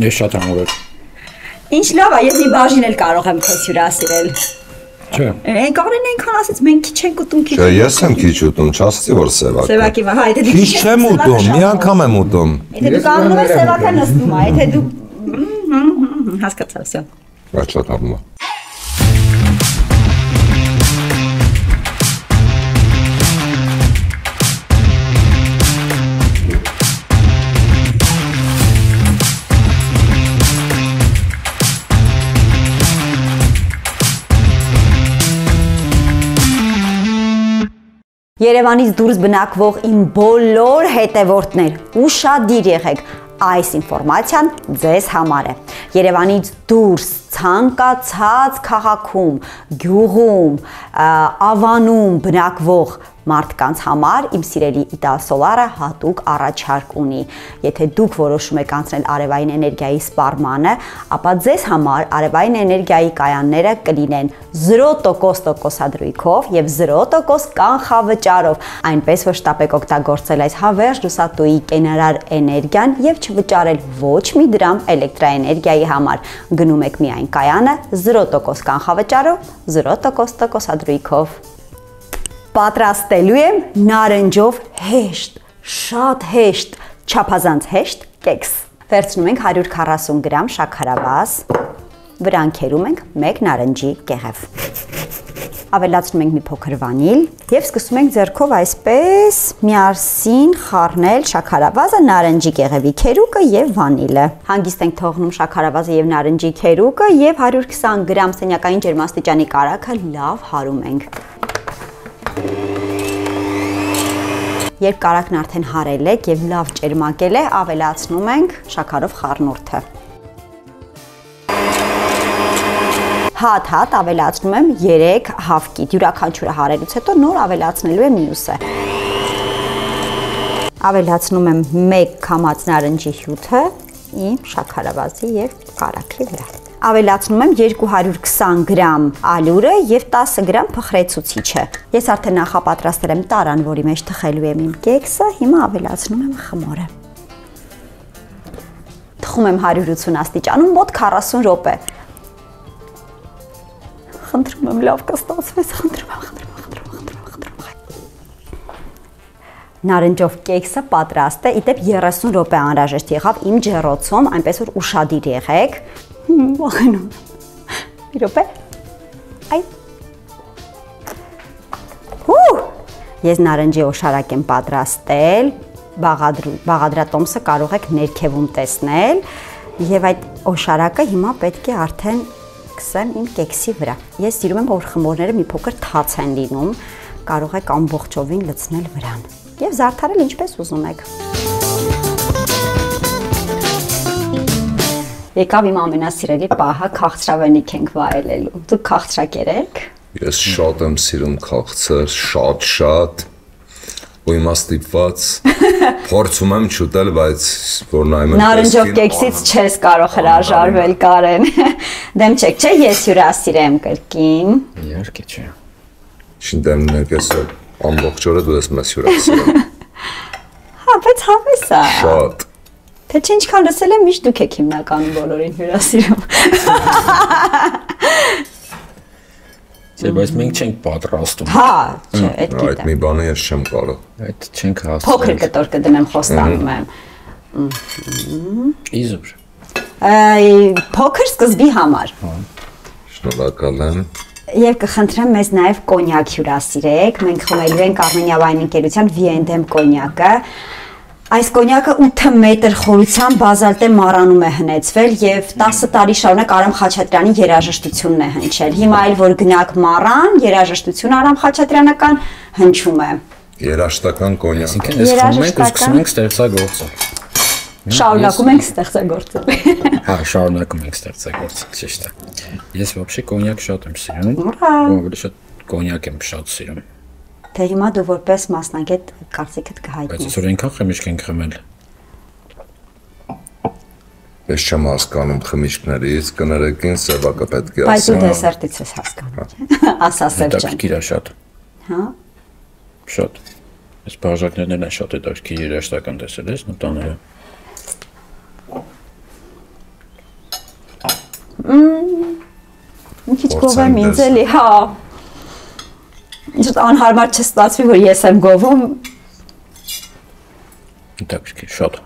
Ես շատ համուրել։ Ինչ լավ է, ես մի բաժին էլ կարող եմ քեզ հյուրասիրել։ Չէ։ Կարեն այնքան ասեց, մենք քիչ ենք ուտում, քիչ։ Չէ, ես եմ քիչ ուտում, չասեցի որ Սևակ։ Սևակի, հա, եթե դու քիչ չեմ ուտում, մի անգամ եմ ուտում։ Եթե դու կանգնում ես, Սևակը նստում է, եթե դու հասկացա, всё։ Շատ ապրում։ Երևանից դուրս բնակվող իմ բոլոր հետևորդներ, ուշադիր եղեք, այս ինֆորմացիան ձեզ համար է։ Երևանից դուրս ցանկացած քաղաքում, գյուղում, ավանում բնակվող մարդկանց համար իմ սիրելի Իտալ Սոլարը հատուկ առաջարկ ունի։ Եթե դուք որոշում եք անցնել արևային էներգիայի սպառմանը, ապա ձեզ համար արևային էներգիայի կայանները կլինեն 0% տոկոսադրույքով եւ 0% կանխավճարով, այնպես որ շտապ եք օգտագործել այս հավերժ լուսատուի կենարար էներգիան եւ չվճարել ոչ մի դրամ էլեկտրաէներգիայի համար։ Գնում եք միայն կայանը 0% կանխավճարով, 0% տոկոսադրույքով։ Պատրաստելու եմ նարնջով հեշտ, շատ հեշտ, չափազանց հեշտ կեքս։ Վերցնում ենք 140 գրամ շաքարավազ, վրանքերում ենք 1 նարնջի կեղև։ Ավելացնում ենք մի փոքր վանիլ եւ սկսում ենք ձեռքով այսպես միասին խառնել շաքարավազը, նարնջի կեղևի քերուկը եւ վանիլը։ Հանգիստ ենք թողնում շաքարավազը եւ նարնջի քերուկը եւ 120 գրամ սենյակային ջերմաստիճանի կարագը լավ հարում ենք։ Երբ կարագն արդեն հարել եք եւ լավ ճերմակել է, ավելացնում ենք շաքարով խառնուրդը։ Հատ ավելացնում եմ 3 հավկիտ, յուրաքանչյուրը հարելուց հետո նոր ավելացնելու եմ մյուսը։ Ավելացնում եմ 1 քամած նարնջի հյութը իմ շաքարավազի եւ կարագի վրա։ Ավելացնում եմ 220 գրամ ալյուրը եւ 10 գրամ փխրեցուցիչը։ Ես արդեն նախապատրաստել եմ տարան, որի մեջ թխելու եմ իմ կեքսը, հիմա ավելացնում եմ խմորը։ Թխում եմ 180 աստիճանում մոտ 40 րոպե։ խնդրում եմ, լավ կստացվեց, խնդրում եմ։ Նարնջով կեքսը պատրաստ է, իդեպ 30 րոպե անհրաժեշտ եղավ իմ ջեռոցում, այնպես որ ուշադիր եղեք։ Վախենում եմ։ Մի րոպե։ Այ։ Ես նարնջի օշարակ եմ պատրաստել, բաղադրատոմսը կարող եք ներքևում տեսնել եւ այդ օշարակը հիմա պետք է արդեն քսեմ իմ կեքսի վրա։ Ես սիրում եմ, որ խմորները մի փոքր թաց են լինում, կարող եք ամբողջովին լցնել վրան եւ զարդարել ինչպես ուզում եք։ Եկավ իմ ամենասիրելի պահը, քաղցրավենիք ենք վայելելու։ Դուք քաղցրակեր եք։ Ես շատ եմ սիրում քաղցր, շատ ու հիմա ստիպված փորձում եմ չուտել, բայց որ նայում եմ նարնջով կեքսից չես կարող հրաժարվել, Կարեն։ Դեմ չեք, չէ՞, ես հյուրասիրեմ կրկին։ Իհարկե չէ։ Շինդեմն եք ես ամբողջ օրը դու ես մեզ հյուրասիրում։ Հա, բայց հավես է։ Շատ։ Թե ինչքան լսել եմ, միշտ դուք եք հիմնականում բոլորին հյուրասիրում։ Չէ, բայց մենք չենք պատրաստում։ Հա, չէ, այդ Այդ գիտեմ։ մի բանը ես չեմ կարող։ Այդ չենք հասցրել։ Փոքր կտոր կդնեմ, խոստանում եմ։ Իզուր։ Փոքր սկզբի համար։ Շնորհակալ եմ։ Եվ կխնդրեմ մեզ նաև կոնյակ հյուրասիրեք։ Մենք խմելու ենք Արմենիա Վայն ընկերության Viendem կոնյակը։ Այս կոնյակը 8 մետր խորությամբ բազալտե մառանում է հնեցվել եւ 10 տարի շարունակ Արամ Խաչատրյանի երաժշտությունն է հնչել։ Հիմա էլ որ գնաք մառան, երաժշտություն Արամ Խաչատրյանական հնչում է։ Երաշտական կոնյակ։ Այսինքն ես խմում ենք ու սկսում ենք ստեղծագործել։ Շարունակում ենք ստեղծագործել։ Հա, շարունակում ենք ստեղծագործել, ճիշտ է։ Ես вообще կոնյակ շատ եմ սիրում։ Ուրա։ Ավելի շատ կոնյակ եմ շատ սիրում։ Թե հիմա դու որպես մասնագետ կարծիքդ Բայց կհայտնես։ այսօր այնքան խմիչք ենք խմել։ Ես չեմ հասկանում խմիչքներից, կներեք ինձ սևակը պետք է Բայց ասեմ։ դու դեսերտից ես հասկանում, չէ՞։ Ասա սև ջան։ Հետաքրքիր է շատ։ Հա։ Շատ։ Այս բաժակներն են շատ հետաքրքիր երաժշտական տեսել ես նոտաները։ Մի քիչ գովում ինձ էլի, հա։ Ինչ անհարմար չստացվի, որ ես եմ գովում։ Հետաքրքիր շատ։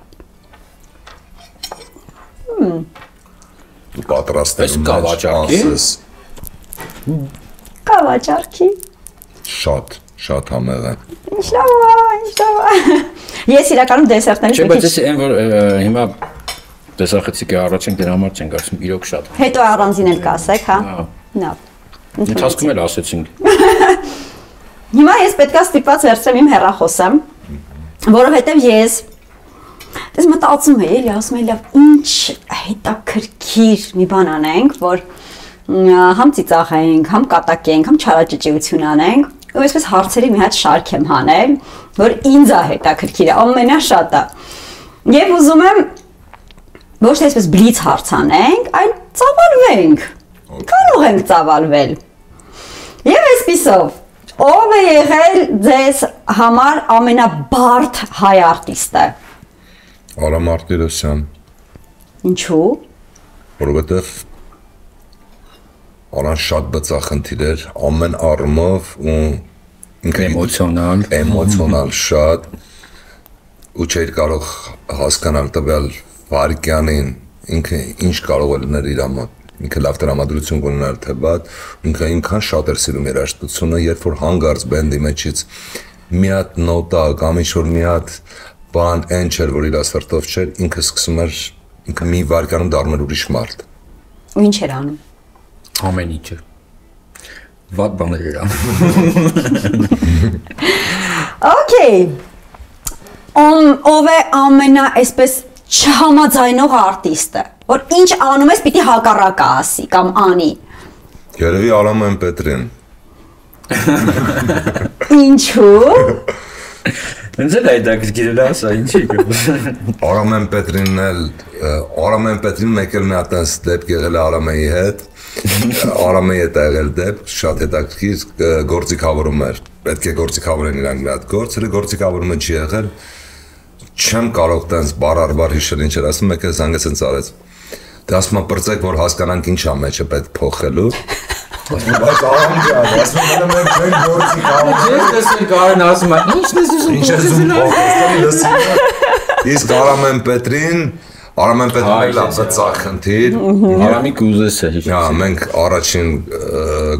Դու պատրաստել Այս կավաճառքի։ Կավաճառքի։ Շատ համեղ է։ Ինչ լավ է, ինչ լավ է։ Ես իրականում դեսերտներից Չէ, մի բայց քիչ ես այն որ հիմա տեսախցիկի առաջին դրա համար չեն գացում իրոք շատ։ հետո առանձին էլ կասեք, հա։ Հա։ Լավ։ Ընթացքում էլ ասեցինք։ Հիմա ես պետքա ստիպված վերցրեմ իմ հեռախոսը, որովհետև ես դες մտածում եմ, էլի ասում եմ, լավ, ինչ հետաքրքիր մի բան անենք, որ համ ծիծաղենք, համ կատակենք, համ չարաճճիություն անենք, ու այսպես հարցերի մի հատ շարք եմ հանել, որ ինձ է հետաքրքիր, ամենաշատը։ Եվ ուզում եմ ոչ թե այսպես բլից հարց անենք, այլ ծավալվենք։ Կարող ենք ծավալվել։ Եվ այսպիսով ով է եղել ձեզ համար ամենաբարդ հայ արտիստը։ Արամ Արտիրոսյան, Ինչու։ որովհետև Արան շատ բծախնդիր էր ամեն առումով ու ինքը էմոցիոնալ շատ ու չէր կարող հասկանալ տվյալ վարքյանին ինքը ինչ կարող է լինել իր մոտ։ Ինքը լավ տրամադրություն կունենար թե բաց, ինքը ինքան շատ էր սիրում երաժշտությունը, երբ որ հանգարց բենդի մեջից մի հատ նոտա կամ ինչ-որ մի հատ բան այն չէր, որ իր սրտով չէր, ինքը սկսում էր, ինքը մի վարկանում դառնում էր ուրիշ մարդ։ Ու ինչ էր անում։ Ամեն ինչը։ Վատ բաներ էր անում։ Okay։ Ով է ամենա այսպես չհամաձայնող արտիստը, որ ինչ անում ես, պիտի հակառակը ասի կամ անի։ Երևի Արամ Պետրին։ Ինչու։ Ինձ էլ հետաքրքիր է ասա, ինչի՞ գոհ։ Արամ Պետրինն էլ Արամ Պետրին մեկ էլ մի հատ այնս դեպք եղել է Արամեի հետ։ Արամեի հետ եղել դեպք, շատ հետաքրքիր գործիքավորում էր։ Պետք է գործիքավորեն իրանք մի հատ գործ, հենց գործիքավորումը չի եղել։ Չեմ կարող տենց բարարբար հիշել ինչ էր ասում, մեկը զանգեց ինձ արեց։ Դե ասում եմ բրծեք, որ հասկանանք ինչ է մեջը պետք փոխելու։ Բայց ահամ ջան, ասում եմ մենք չենք գործի կարող։ Ես տեսել Կարեն ասում է, ի՞նչն ես ուզում։ Ինչ ես ուզում փոխել։ Իսկ Արամեն Պետրին լավ ծախ խնդիր։ Արամիկ ուզես է։ Հա, մենք առաջին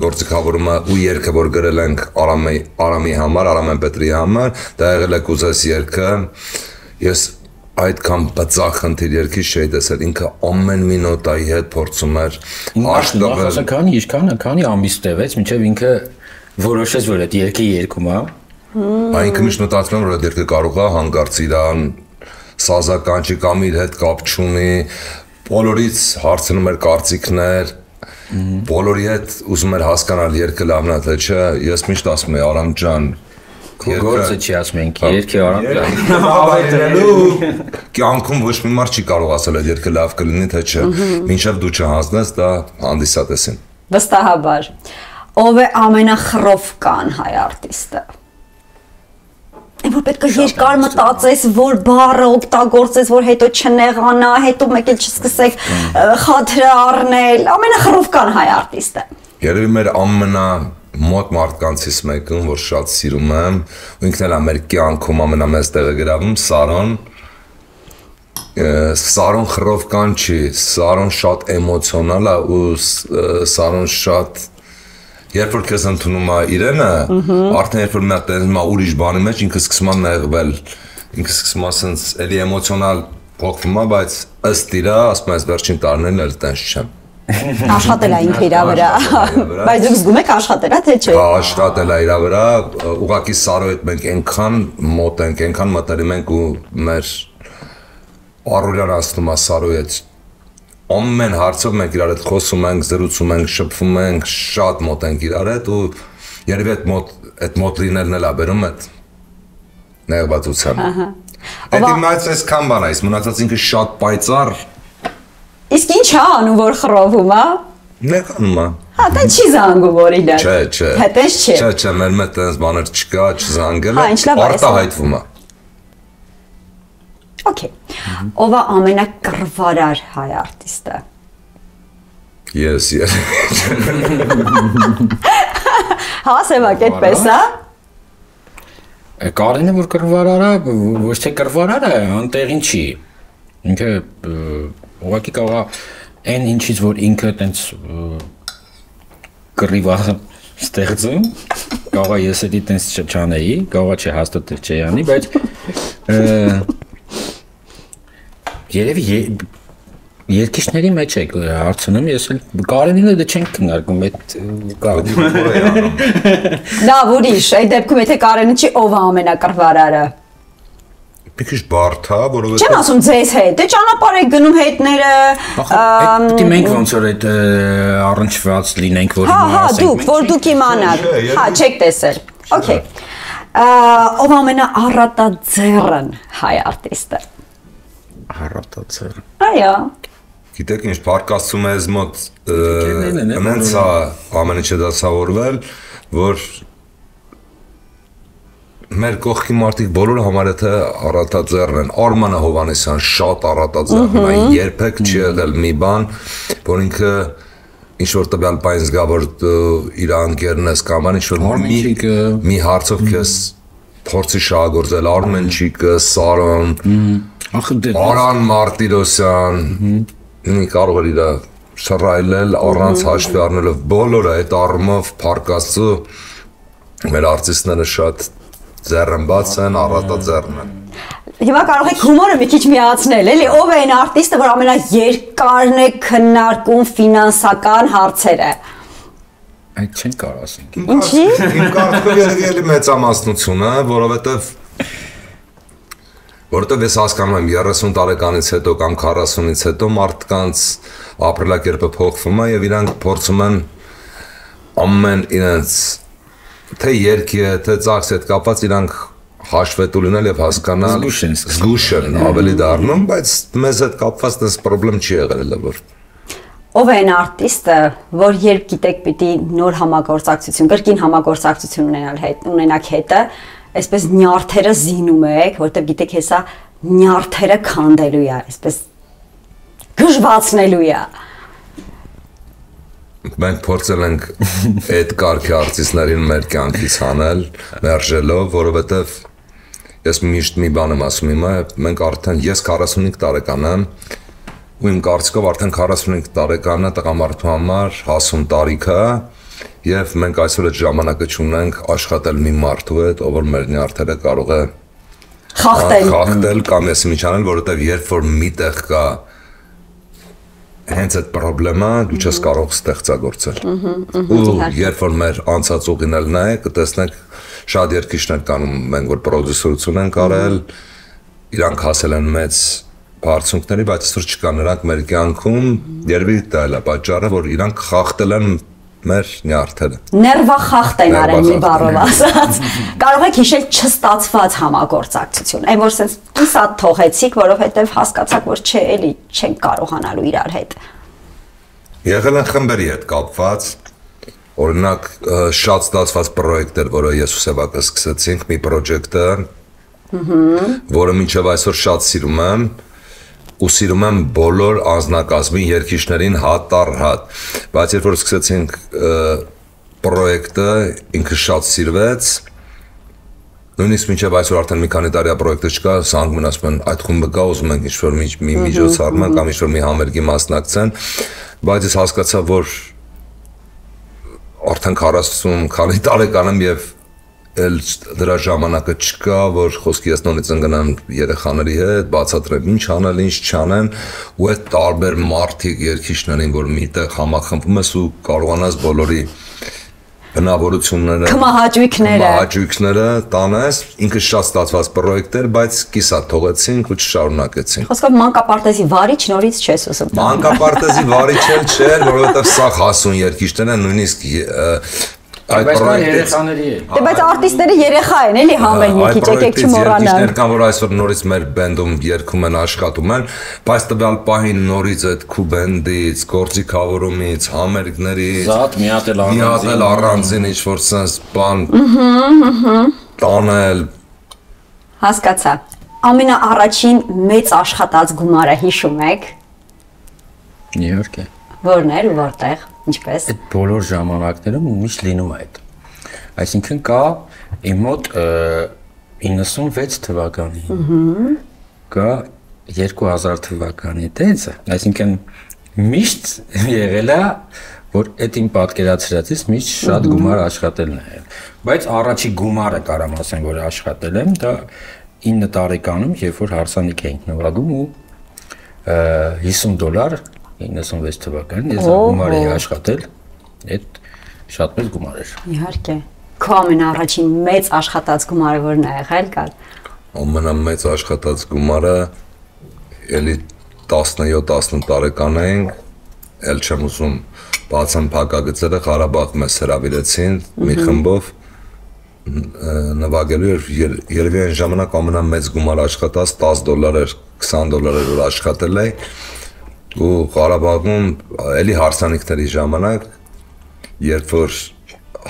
գործիքավորումը ու երգը որ գրել ենք Արամի համար, Արամեն Պետրի համար, դա եղել է Կուզես երգը։ Ես այդքան բծախ խնդիր երգի չէի տեսել, ինքը ամեն մի նոտայի հետ փորձում էր աշխատել։ Քանի ամիս տևեց, մինչև ինքը որոշեց, որ այդ երգը երգում է։ Ինքը միշտ մտածում եմ, որ այդ երգը կարող է հանկարծ իրան սազական չի կամ իր հետ կապ չունի, բոլորից հարցնում էր կարծիքներ, բոլորի հետ ուզում էր հասկանալ երգը լավն է թե չէ, ես միշտ ասում եմ Արամ ջան, Գործը չի ասում ենք, երգի Արամ ջան։ Կյանքում ոչ մի մարդ չի կարող ասել այդ երգը լավ կլինի թե չէ, մինչև դու չհանձնես, դա հանդիսատեսին։ Վստահաբար։ Ով է ամենախռովկան հայ արտիստը։ Որ պետք է երկար մտածես, որ բառը օգտագործես, որ հետո չնեղանա, հետո մեկ էլ չսկսեք խաթրը առնել, ամենախռովկան հայ արտիստը։ Երևի մեր ամենամոտ մարդկանցից մեկն, որ շատ սիրում եմ, ու ինքն էլ մեր կյանքում ամենամեծ տեղը գրավում, Սարոն խռովկան չի, Սարոն շատ էմոցիոնալ է ու Սարոն շատ Երբ որ քեզ ընդունում է իրենը, արդեն երբ որ մի հատ տեսնում է ուրիշ բանի մեջ, ինքը սկսում է նեղվել, ինքը սկսում է ասենց էլի էմոցիոնալ փոխվում է, բայց ըստ իրա, ասում ես վերջին տարիներին էլ տենց չեմ։ Աշխատել է ինքը իր վրա։ Բայց դուք զգում եք աշխատել է թե չէ։ Աշխատել է իր վրա, ուղղակի Սարոյի հետ մենք այնքան մոտ ենք, այնքան մտերիմ ենք ու մեր առօրյան ասում է Սարոյի հետ ամեն հարցով մենք իրար հետ խոսում ենք, զրուցում ենք, շփվում ենք, շատ մոտ ենք իրար հետ ու երևի այդ մոտ լինելն էլ է բերում այդ նեղվածությանը։ Այդ իմաց այսքան բան է, մնացած ինքը շատ պայծառ։ Իսկ ինչ է անում, որ խռովում է։ Նեղանում է։ Հա, դա չի զանգում օրինակ։ Չէ։ Հետես չէ։ Չէ, մեր մոտ այնպես բաներ չկա, չզանգել է, արտահայտվում է։ Okay. Ով է ամենակռվարար հայ արտիստը։ Ես։ Հա, Սևակ, այդպես է։ Կարենը որ կռվարար է, ոչ թե կռվարար է, անտեղին չի։ Ինքը ուղղակի կարող է այն ինչից որ ինքը տենց կռիվա ստեղծում, կարող է ես էլի տենց չանեի, կարող է չհաստատել չյանի, բայց Երևի երկիշների մեջ եք հարցնում, ես էլ Կարենին էլ չենք քննարկում այդ Լավ, ուրիշ, այդ դեպքում եթե Կարենը չի, ով է ամենակռվարարը։ Մի քիչ բարդ է, որովհետեւ Չեմ ասում ձեզ հետ, դե ճանապարհ եք գնում հետները։ Պետք է մենք ոնց որ այդ առնչված լինենք, որ Հա, դուք իմանաք։ Հա, չեք տեսել։ Okay։ Ով ամենաառատաձեռն հայ արտիստը։ Առատացել։ Այո։ Գիտեք ինչ, պարկասում ես մոտ նենց է ամեն ինչը դասավորվել, որ մեր կողքի մարդիկ բոլորը համար եթե առատաձեռն են, Արմանը Հովհաննիսյան շատ առատաձեռն է, երբեք չի եղել մի բան, որ ինքը ինչ-որ տվյալ պայն զգա, որ իր անկերն ես կամ ինչ-որ մի հարցով քեզ փորձի շահագործել, Արմենչիկը, Սարոն, Արան Մարտիրոսյան, կարող էր իր շռայլել առանց հաշվի առնելով բոլորը այդ առումով փառկաստու մեր արտիստները շատ ձեռնբաց են, առատաձեռն են։ Հիմա կարող եք հումորը մի քիչ միացնել, էլի ով է այն արտիստը, որ ամենաերկարն է քննարկում ֆինանսական հարցերը։ Այդ չեն կարող ասենք։ Ինչի՞։ Իմ կարծիքով երևի մեծամասնություն է, որովհետև ես հասկանում եմ 30 տարեկանից հետո կամ 40-ից հետո մարդկանց ապրելակերպը փոխվում է եւ իրանք փորձում են ամեն իրենց թե երգի թե ծախսի հետ կապված իրանք հաշվետու լինել եւ հասկանալ զգուշ են ավելի դառնում, բայց մեզ հետ կապված դες խնդրեմ չի եղել էլ որ Ով է այն արտիստը, որ երբ գիտեք պիտի նոր համագործակցություն, կրկին համագործակցություն ունենալ հետը, այսպես նյարդերը զինում եք, որտեղ գիտեք հեսա նյարդերը քանդելու է, այսպես գժվացնելու է։ Մենք փորձել ենք այդ կարգի արտիստներին մեր կյանքից հանել, մերժելով, որովհետև ես միշտ մի բան եմ ասում հիմա, մենք արդեն ես 45 տարեկան եմ, ու իմ կարծիքով արդեն 45 տարեկանը տղամարդու համար հասուն տարիք է, եւ մենք այսօր այդ ժամանակը չունենք աշխատել մի մարդու հետ, ով որ մեր նյարդերը կարող է խախտել կամ ես ինչ անել, որովհետև երբ որ միտեղ կա հենց այդ պրոբլեմը դու չես կարող ստեղծագործել։ Ու երբ որ մեր անցած ուղին էլ նայեք, կտեսնեք շատ երկիշներ կանում, մենք որ պրոդյուսերություն ենք արել, իրանք հասել են մեծ բարձունքների, բայց այսօր չկա նրանք մեր կյանքում, երևի դա է պատճառը, որ իրանք խախտել են մեր նյարդերը։ Ներվախախտ են արել մի բառով ասած։ Կարող եք հիշել չստացված համագործակցություն, այն որ sense կիսատ թողեցիք, որովհետև հասկացաք, որ չէ, էլի չենք կարողանալու իրար հետ։ Եղել են խմբերի հետ կապված, օրինակ շատ ստացված պրոյեկտ էր, որը ես ու Սևակը սկսեցինք, մի պրոջեկտը, որը մինչև այսօր շատ սիրում եմ, ու սիրում եմ բոլոր անձնակազմի երգիչներին հատ առ հատ, բայց երբ որ սկսեցինք պրոյեկտը, ինքը շատ սիրվեց, նույնիսկ մինչև այսօր արդեն մի քանի տարի պրոյեկտը չկա, սանգում են ասում են այդ խումբը կա, ուզում ենք ինչ-որ մի միջոցառման կամ ինչ-որ մի համերգի մասնակցեն, բայց ես հասկացա, որ արդեն 40 քանի տարեկան եմ եւ էլ դրա ժամանակը չկա, որ խոսքի ես նորից ընկնեմ երեխաների հետ, բացատրեմ ինչ անել, ինչ չանեն, ու այդ տարբեր մարդիկ երգիչներին, որ միտեղ համախմբում ես ու կարողանաս բոլորի բնավորությունները, կմահաճույքները տանես, ինքը շատ ստացված պրոյեկտ էր, բայց կիսա թողեցինք ու չշարունակեցինք։ Խոսքով մանկապարտեզի վարիչ նորից չես ուզում։ Մանկապարտեզի վարիչ էլ չէր, որովհետև սա հասուն երգիչներ են, նույնիսկ Բայց երեխաների է։ Դե բայց արտիստները երեխա են, էլի համեն մի քիչ եկեք չմոռանալ։ Երգիչներ կան, որ այսօր նորից մեր բենդում երգում են, աշխատում են, բայց տվյալ պահին նորից այդ քուբենդից, գործիքավորումից, համերգներից, Զատ միատել առանձին ինչ-որ sense բան տանել։ Հասկացա։ Ամենաառաջին մեծ աշխատած գումարը հիշում եք։ Իհարկե։ Որն էր ու որտեղ, ինչպես։ Այդ բոլոր ժամանակներում միշտ լինում է այդ։ Այսինքն կա իմ մոտ 96 թվականին, կա 2000 թվականի տենցը, այսինքն միշտ եղել է, որ այդ իմ պատկերացրածից միշտ շատ գումար աշխատելն է։ Բայց առաջի գումարը կարամ ասեմ, որ աշխատել եմ, դա 9 տարեկանում, երբ որ հարսանիք էինք նվագում ու $50 96 թվականին ես գումար էի աշխատել, այդ շատ մեծ գումար էր։ Իհարկե։ Քո ամենաառաջին մեծ աշխատած գումարը որն է եղել կար։ Ամենամեծ աշխատած գումարը էլի 17-18 տարեկան էինք, էլ չեմ ուզում բացեմ փակագծերը, Ղարաբաղ մեզ հրավիրեցին մի խմբով նվագելու էր, երևի այն ժամանակ ամենամեծ գումար աշխատած $10 էր, $20 էր, որ աշխատել էի ու Ղարաբաղում էլի հարսանիքների ժամանակ, երբ որ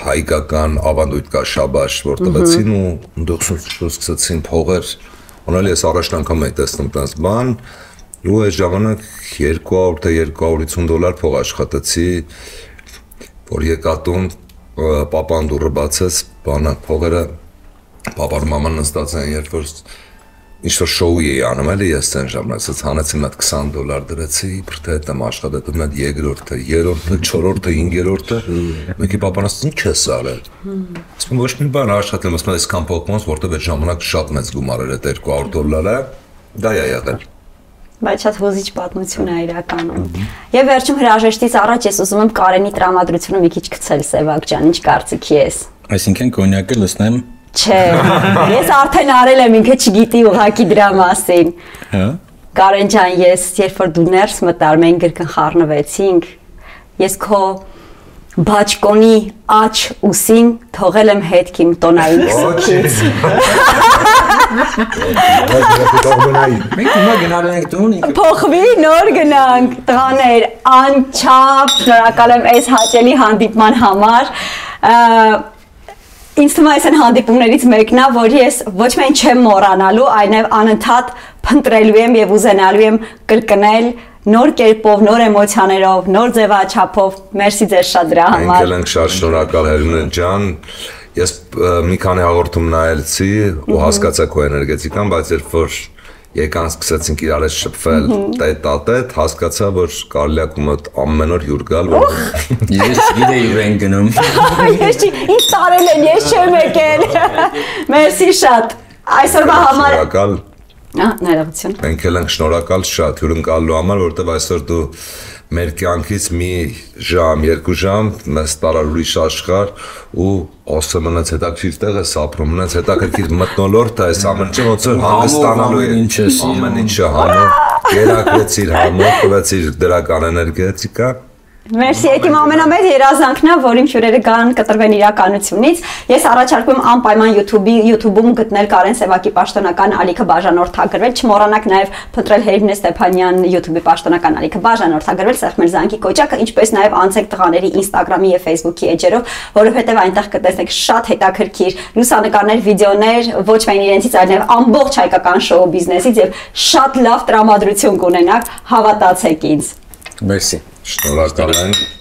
հայկական ավանդույթ կա շաբաշ, որ տվեցին ու դուքսուց սկսեցին փողեր, ունելի ես առաջն անգամ էի տեսնում տես բան, ու այդ ժամանակ $200-250 փող աշխատեցի, որ եկատուն պապան դուրը բացեց, բանը փողերը, պապար մաման նստած են, երբ որ ինչ-որ շոուի էի անում, էլի ես այն ժամանակ, սենց հանեցի մատ $20 դրեցի, բրդե հետ եմ աշխատել, մատ երկրորդը, երրորդը, չորրորդը, հինգերորդը, մեկի պապան ասաց, ինչ ես արել։ Ասում ոչ մի բան աշխատել, ասում այսքան փոխոնց, որտեղ այդ ժամանակ շատ մեծ գումար էր այդ $200-ը, դա է եղել։ Բայց շատ հուզիչ պատմություն է իրականում։ Եվ վերջում հրաժեշտից առաջ ես ուզում եմ Կարենի տրամադրությունը մի քիչ գցել Սևակ ջան, ինչ կարծիքի ես։ Այսինքն կոնյակը լցնեմ։ Չէ, ես արդեն արել եմ, ինքը չգիտի ուղղակի դրա մասին։ Հա։ Կարեն ջան, ես երբ որ դու ներս մտար, մենք գրկնխառնվեցինք, ես քո բաճկոնի աչ ուսին թողել եմ հետք իմ տոնային քսուքից։ Մենք հիմա գնալ ենք տուն։ Փոխվի, նոր գնանք, տղաներ, անչափ շնորհակալ եմ այս հաճելի հանդիպման համար։ Ինձ թվում է այս հանդիպումներից մեկն է, որ ես ոչ միայն չեմ մոռանալու, այլև անընդհատ փնտրելու եմ եւ ուզենալու եմ կրկնել նոր կերպով, նոր էմոցիաներով, նոր ձևաչափով։ Մերսի ձեզ շատ դրա համար։ Մենք ենք շատ շնորհակալ Հերմինե ջան։ Ես մի քանի հաղորդում նայեցի ու հասկացա քո էներգետիկան, բայց երբ որ եկան սկսեցինք իրար հետ շփվել, տետ-ա-տետ, հասկացա, որ կարելի է կոմոդ ամեն օր հյուր գալ, որ Ես գիտեի ուր ենք գնում։ Ես ինձ տարել են, ես չեմ եկել։ Մերսի շատ։ Այսօրվա համար շնորհակալ։ Ներողություն։ Մենք էլ ենք շնորհակալ շատ հյուրընկալելու համար, որովհետև այսօր դու մեր կյանքից մի ժամ, 2 ժամ մեզ տարար ուրիշ աշխարհ ու ասում մնաց հետաքրքիր տեղ ես ապրում, մնաց հետաքրքիր մթնոլորտ է, այս ամեն ինչը ոնց որ հանգստանալու է, ամեն ինչը հանող, գերակրեցիր համով, տվեցիր դրական էներգետիկա։ Մերսի, եկիմ ամենամեծ երազանքն է, որ իմ հյուրերը գան կտրվեն իրականությունից։ Ես առաջարկում եմ անպայման YouTube-ում գտնել Կարեն Սևակի պաշտոնական ալիքը բաժանորդագրվել, չմոռանաք նաև փնտրել Հերմինե Ստեփանյան YouTube-ի պաշտոնական ալիքը բաժանորդագրվել, սեղմել զանգի կոճակը, ինչպես նաև անցեք տղաների Instagram-ի եւ Facebook-ի էջերով, որովհետեւ այնտեղ կտեսնեք շատ հետաքրքիր լուսանկարներ, վիդեոներ, ոչ միայն իրենցից, այլ նաև ամբողջ հայկական շոու բիզնեսից եւ շատ լավ տրամադրություն կունենաք, հավատացեք ինձ։ Մերսի։ Շնորհակալ ենք։